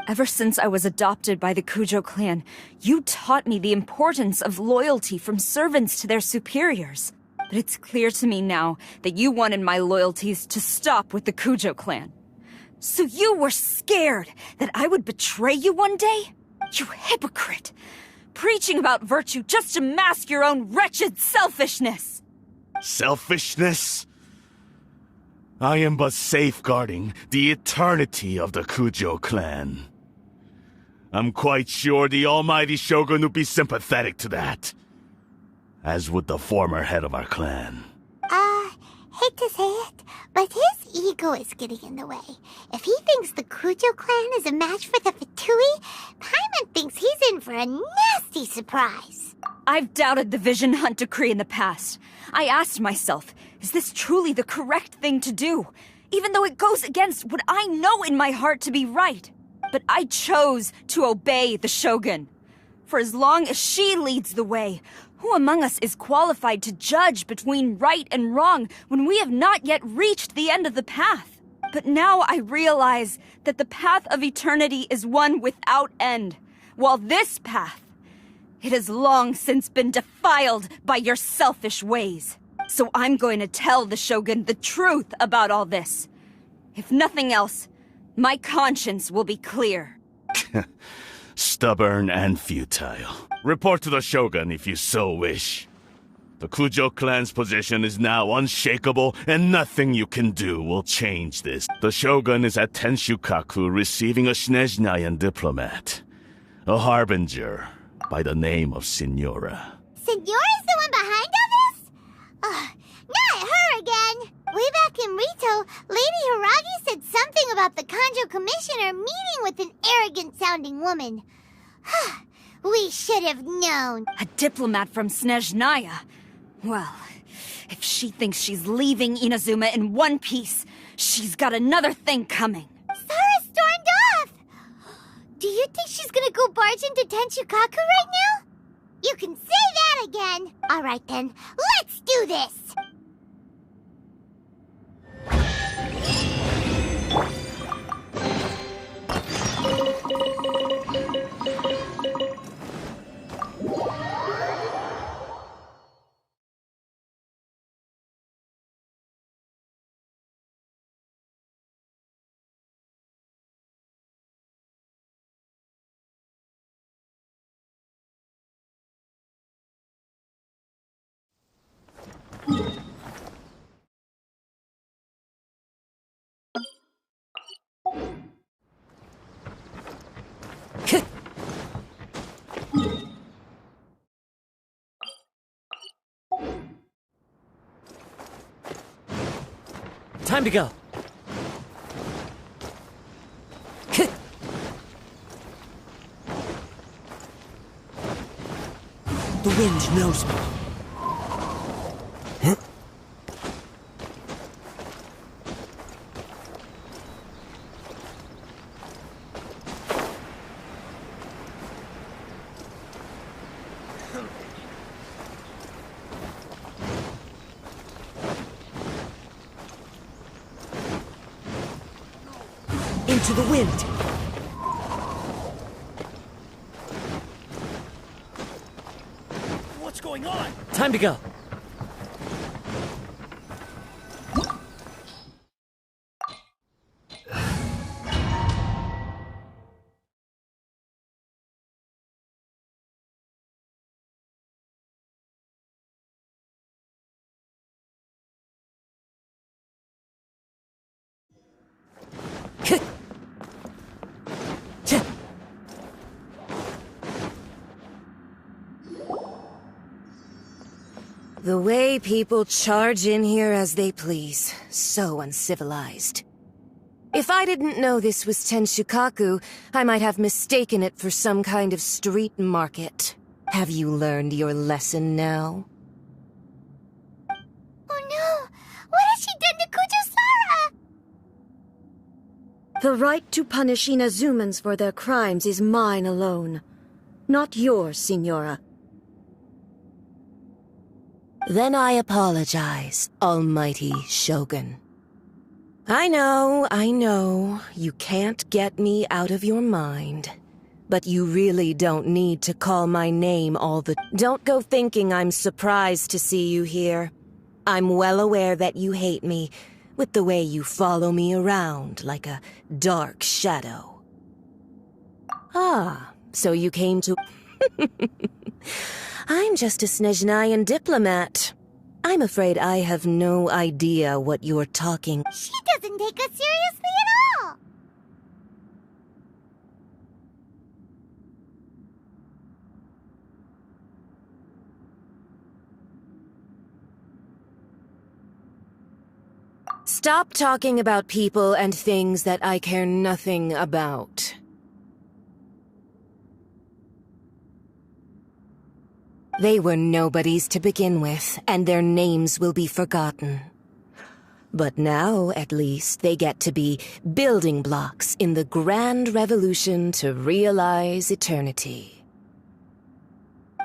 Ever since I was adopted by the Kujo clan, you taught me the importance of loyalty from servants to their superiors. But it's clear to me now that you wanted my loyalties to stop with the Kujo clan. So you were scared that I would betray you one day? You hypocrite! Preaching about virtue just to mask your own wretched selfishness! Selfishness? I am but safeguarding the eternity of the Kujo clan. I'm quite sure the almighty Shogun would be sympathetic to that. As would the former head of our clan. Hate to say it, but his ego is getting in the way. If he thinks the Kujo clan is a match for the Fatui, Paimon thinks he's in for a nasty surprise. I've doubted the Vision Hunt decree in the past. I asked myself, is this truly the correct thing to do? Even though it goes against what I know in my heart to be right. But I chose to obey the Shogun. For as long as she leads the way, who among us is qualified to judge between right and wrong when we have not yet reached the end of the path? But now I realize that the path of eternity is one without end, while this path, it has long since been defiled by your selfish ways. So I'm going to tell the Shogun the truth about all this. If nothing else, my conscience will be clear. Stubborn and futile. Report to the Shogun if you so wish. The Kujo clan's position is now unshakable, and nothing you can do will change this. The Shogun is at Tenshukaku receiving a Snezhnayan diplomat, a harbinger by the name of Signora. Signora's the one behind all this? Not her again! Way back in Rito, Lady Hiragi said something about the Kanjo Commissioner meeting with an arrogant-sounding woman. We should have known. A diplomat from Snezhnaya. Well, if she thinks she's leaving Inazuma in one piece, she's got another thing coming. Sarah stormed off! Do you think she's gonna go barge into Tenshukaku right now? You can say that again! Alright then, let's do this! Time to go. The wind knows me. Into the wind. Time to go. The way people charge in here as they please. So uncivilized. If I didn't know this was Tenshukaku, I might have mistaken it for some kind of street market. Have you learned your lesson now? Oh no! What has she done to Kujusara? The right to punish Inazumans for their crimes is mine alone. Not yours, Signora. Then I apologize, almighty Shogun. I know, you can't get me out of your mind. But you really don't need to call my name all the— Don't go thinking I'm surprised to see you here. I'm well aware that you hate me, with the way you follow me around like a dark shadow. Ah, so you came to— I'm just a Snezhnayan diplomat. I'm afraid I have no idea what you're talking— She doesn't take us seriously at all! Stop talking about people and things that I care nothing about. They were nobodies to begin with, and their names will be forgotten. But now, at least, they get to be building blocks in the grand revolution to realize eternity.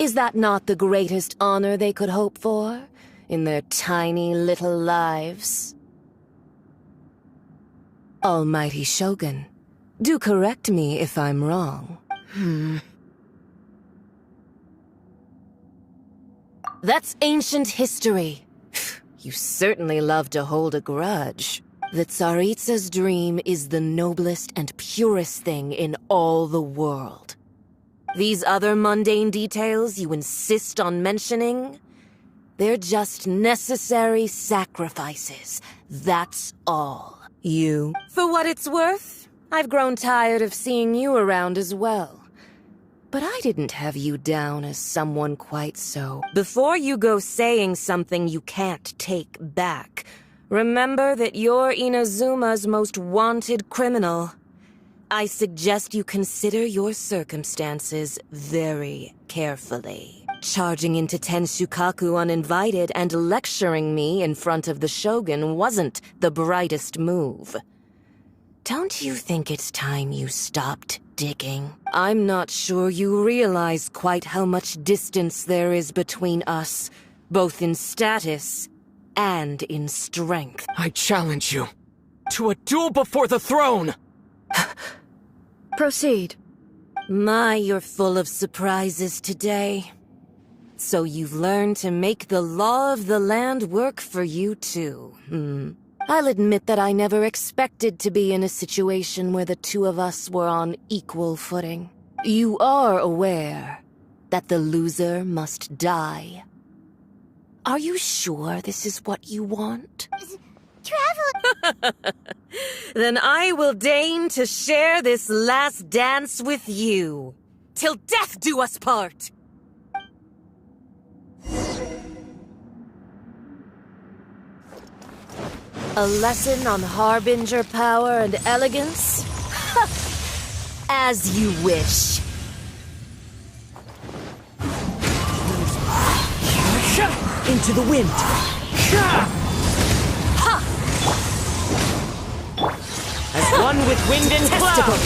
Is that not the greatest honor they could hope for in their tiny little lives? Almighty Shogun, do correct me if I'm wrong. That's ancient history. You certainly love to hold a grudge. The Tsaritsa's dream is the noblest and purest thing in all the world. These other mundane details you insist on mentioning, they're just necessary sacrifices. That's all. For what it's worth, I've grown tired of seeing you around as well. But I didn't have you down as someone quite so. Before you go saying something you can't take back, remember that you're Inazuma's most wanted criminal. I suggest you consider your circumstances very carefully. Charging into Tenshukaku uninvited and lecturing me in front of the Shogun wasn't the brightest move. Don't you think it's time you stopped digging? I'm not sure you realize quite how much distance there is between us, both in status and in strength. I challenge you to a duel before the throne! Proceed. My, you're full of surprises today. So you've learned to make the law of the land work for you too, I'll admit that I never expected to be in a situation where the two of us were on equal footing. You are aware that the loser must die. Are you sure this is what you want? Travel... Then I will deign to share this last dance with you. Till death do us part! A lesson on Harbinger power and elegance? As you wish. Into the wind! As one with wind and cloud!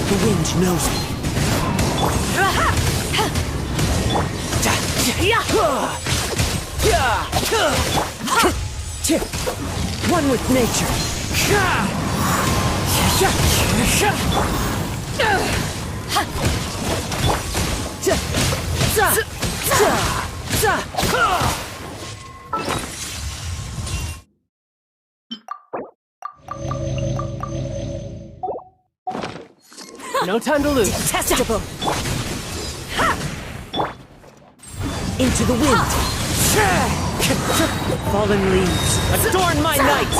The wind knows me. One with nature. No time to lose. Detestable! Into the wind! Fallen leaves, adorn my night!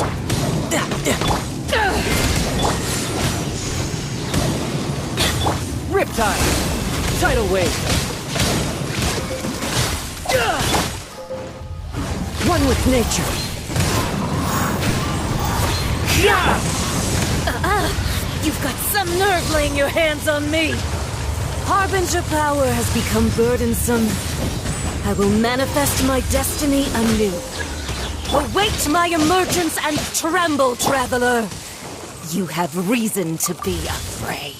Riptide! Tidal wave! One with nature! You've got some nerve laying your hands on me! Harbinger power has become burdensome. I will manifest my destiny anew. Await my emergence and tremble, traveler! You have reason to be afraid.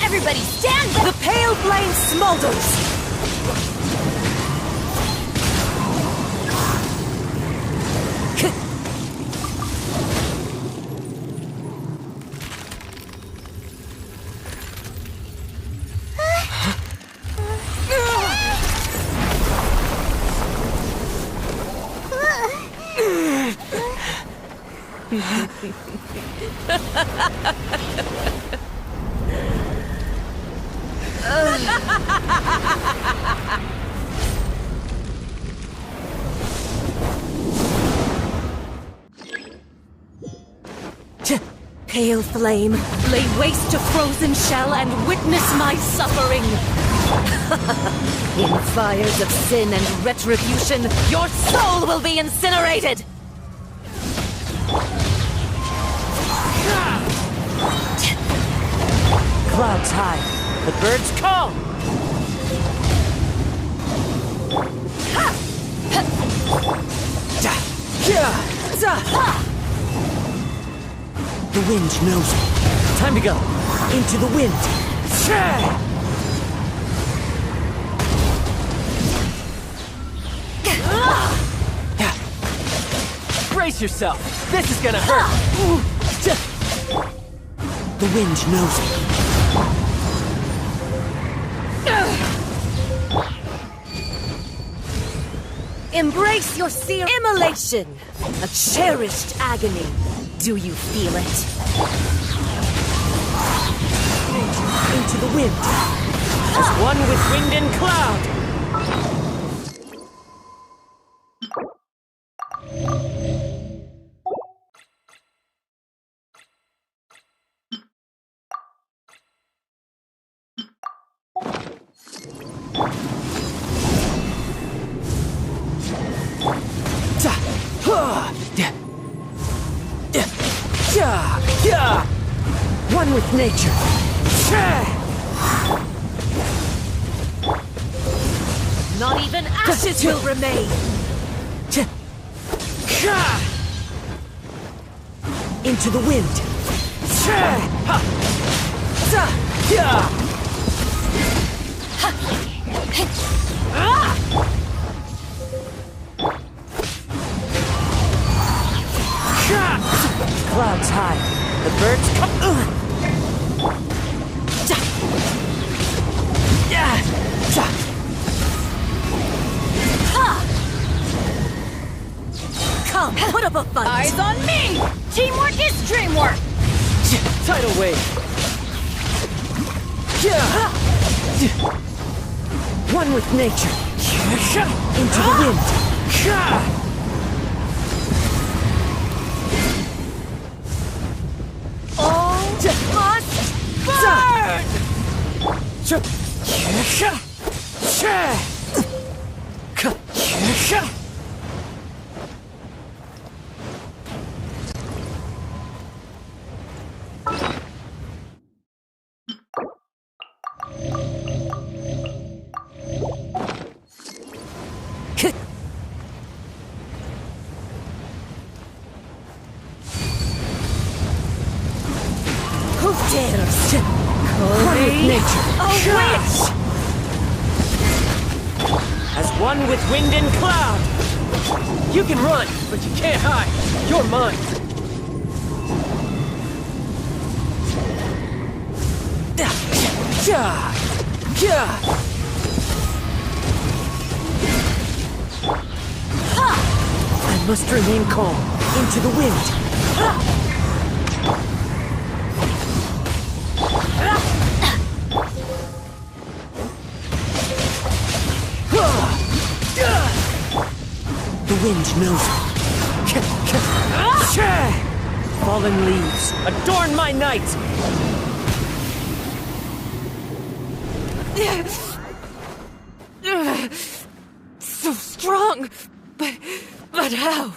Everybody stand back! The pale flame smolders! Pale flame, lay waste to frozen shell and witness my suffering. In fires of sin and retribution, your soul will be incinerated! Clouds high, the birds call! The wind knows me. Time to go. Into the wind. Brace yourself. This is gonna hurt. The wind knows me. Embrace your sear immolation. A cherished agony. Do you feel it? Into the wind. As one with wind and cloud. One with nature. Not even ashes will remain. Into the wind. Clouds high, the birds come. Come, put up a fight! Eyes on me! Teamwork is dreamwork! Tidal wave! One with nature! Into the wind! All must burn! Who dares call me nature? A witch! As one with wind and cloud! You can run, but you can't hide! You're mine! I must remain calm. Into the wind. The wind knows me. Fallen leaves, adorn my night! So strong! But how?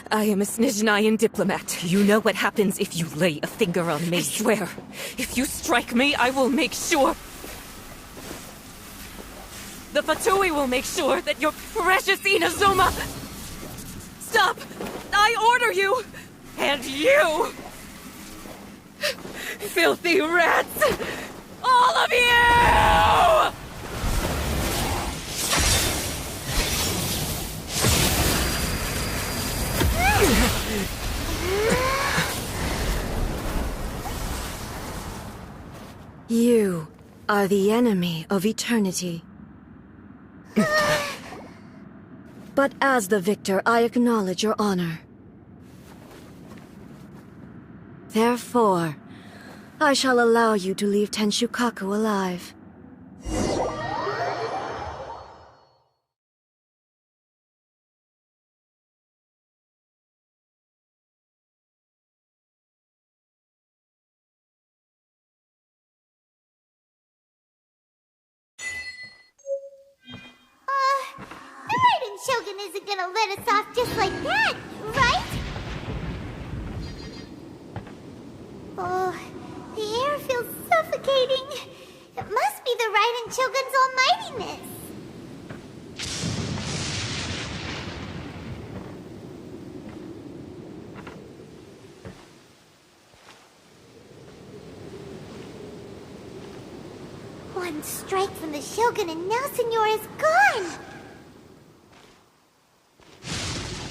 I am a Snezhnayan diplomat. You know what happens if you lay a finger on me. I swear, if you strike me, I will make sure... The Fatui will make sure that your precious Inazuma... Stop! I order you! And you! Filthy rats! All of you! You are the enemy of eternity. But as the victor, I acknowledge your honor. Therefore, I shall allow you to leave Tenshukaku alive. The Raiden Shogun isn't gonna let us off just like that, right? Oh, the air feels suffocating. It must be the Raiden Shogun's almightiness. One strike from the Shogun and now Signora's gone!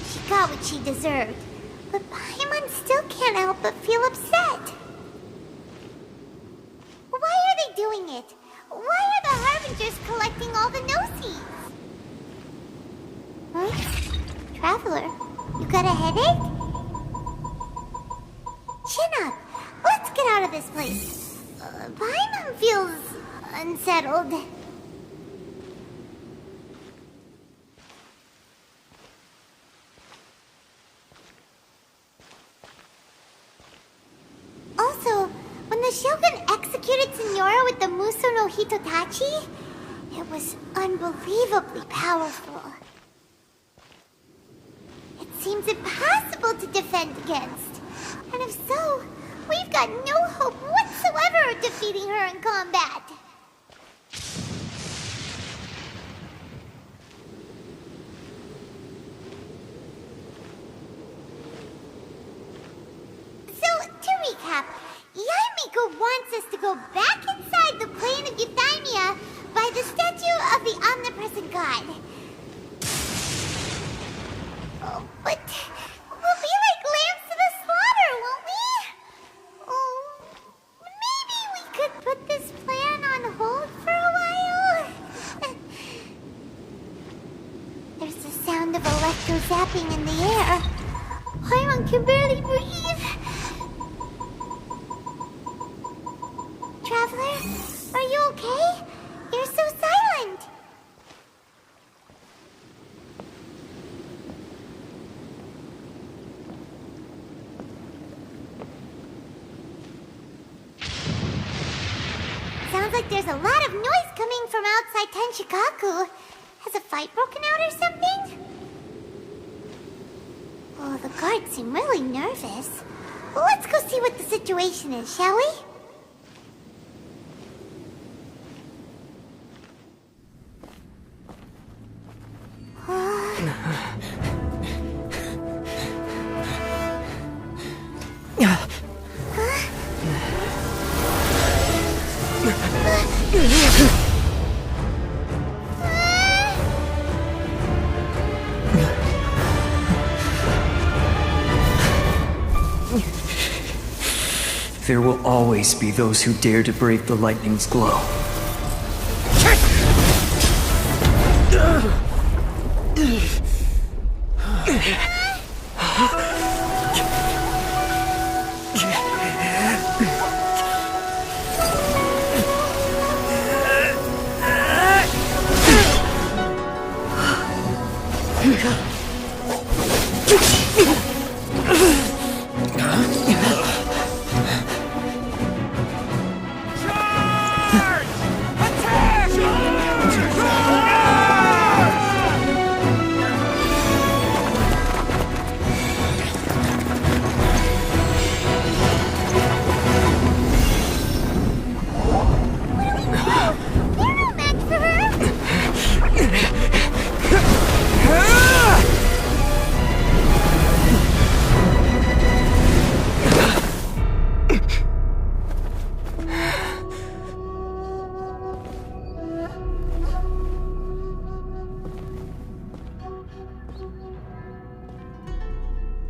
She got what she deserved, but Paimon still can't help but feel upset. Why are they doing it? Why are the Harbingers collecting all the no-seeds? Huh? Traveler, you got a headache? Chin up! Let's get out of this place. Paimon feels... unsettled. Also, when the Shogun executed Signora with the Muso no Hitotachi, it was unbelievably powerful. It seems impossible to defend against. And if so, we've got no hope whatsoever of defeating her in combat. Recap. Yamiko wants us to go back inside the plane of Euthymia by the statue of the omnipresent god. Oh, but we'll be like lambs to the slaughter, won't we? Oh, maybe we could put this plan on hold for a while? There's the sound of electro-zapping in the air. Paimon can barely breathe. Traveler, are you okay? You're so silent. Sounds like there's a lot of noise coming from outside Tenshukaku. Has a fight broken out or something? Oh, the guards seem really nervous. Well, let's go see what the situation is, shall we? There will always be those who dare to brave the lightning's glow.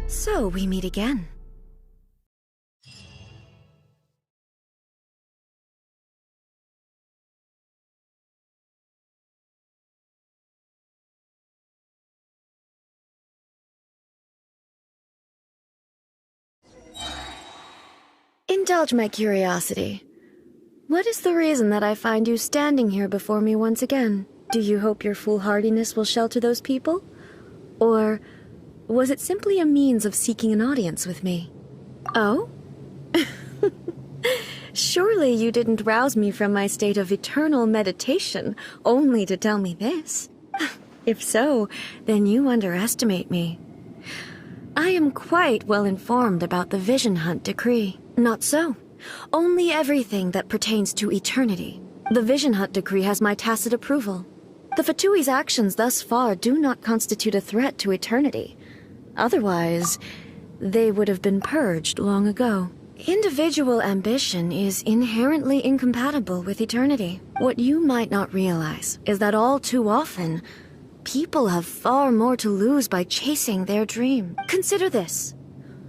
So we meet again. Indulge my curiosity. What is the reason that I find you standing here before me once again? Do you hope your foolhardiness will shelter those people? Or was it simply a means of seeking an audience with me? Oh? Surely you didn't rouse me from my state of eternal meditation only to tell me this. If so, then you underestimate me. I am quite well informed about the Vision Hunt decree. Not so. Only everything that pertains to eternity. The Vision Hunt decree has my tacit approval. The Fatui's actions thus far do not constitute a threat to eternity. Otherwise, they would have been purged long ago. Individual ambition is inherently incompatible with eternity. What you might not realize is that all too often, people have far more to lose by chasing their dream. Consider this.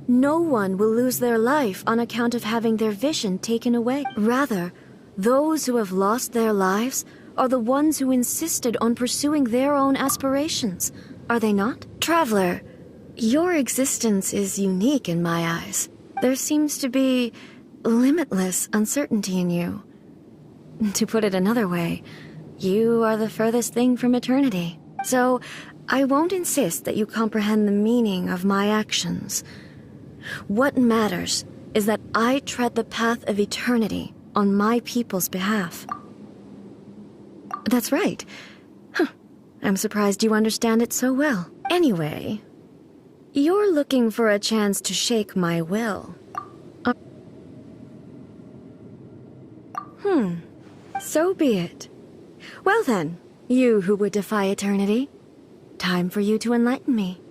No one will lose their life on account of having their vision taken away. Rather, those who have lost their lives are the ones who insisted on pursuing their own aspirations. Are they not? Traveler, your existence is unique in my eyes. There seems to be limitless uncertainty in you. To put it another way, you are the furthest thing from eternity. So, I won't insist that you comprehend the meaning of my actions. What matters is that I tread the path of eternity on my people's behalf. That's right. I'm surprised you understand it so well. Anyway, you're looking for a chance to shake my will. So be it. Well then, you who would defy eternity, time for you to enlighten me.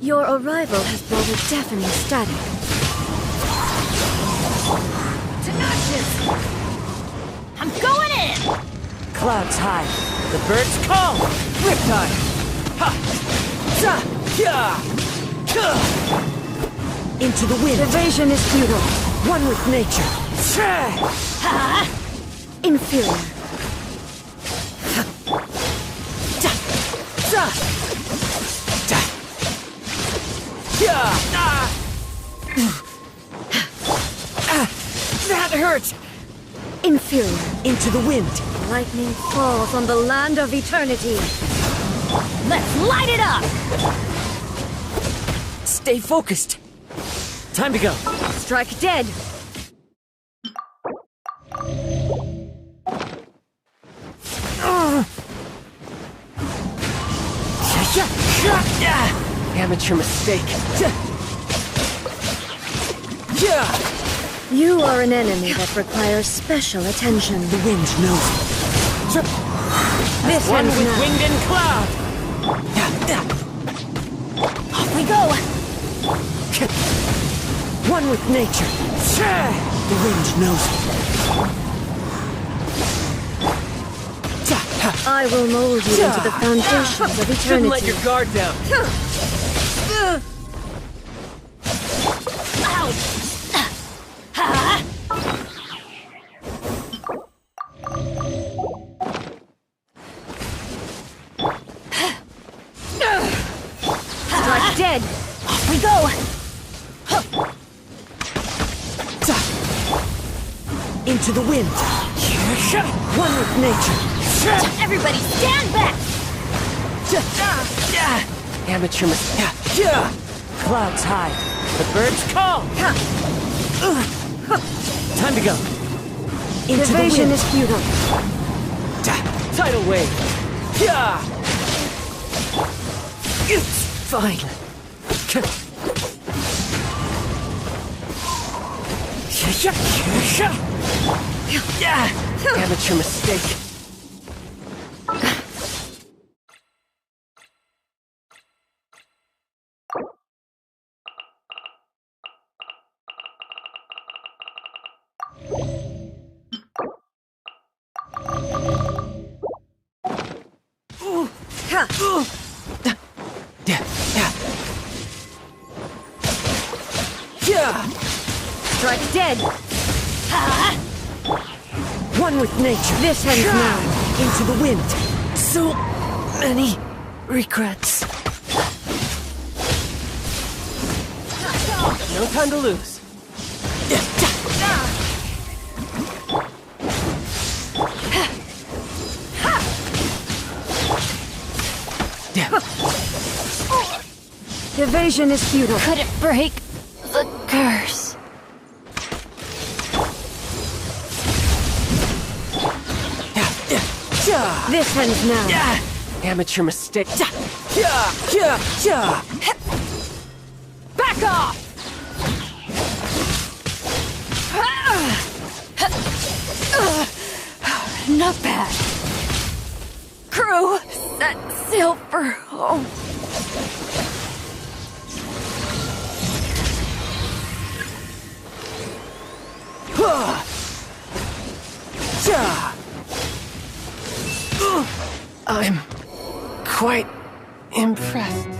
Your arrival has brought a deafening static. Tenacious! I'm going in! Clouds high. The birds call! Riptide! Ha! Za! Ya! Into the wind. Evasion is futile. One with nature. Ha! Inferior. Za! That hurts! Inferior. Into the wind. Lightning falls on the land of eternity. Let's light it up! Stay focused. Time to go. Strike dead. Amateur mistake. You are an enemy that requires special attention. The wind knows. This One ends with now. wind and cloud. Off we go! One with nature. The wind knows. I will mold you into the foundations of eternity. Shouldn't let your guard down. Strike dead! Off we go! Into the wind. One with nature. Everybody stand back! Amateur mistake. Clouds high. The birds call. Time to go. Into Evasion the wind. is futile. Tidal wave. It's fine. Amateur mistake. Strike dead! One with nature. This ends now. Into the wind. So many regrets. No time to lose. Evasion is futile. Could it break the curse? This ends now. Amateur mistake. Back off! Not bad. Crew, set sail for home. I'm quite impressed.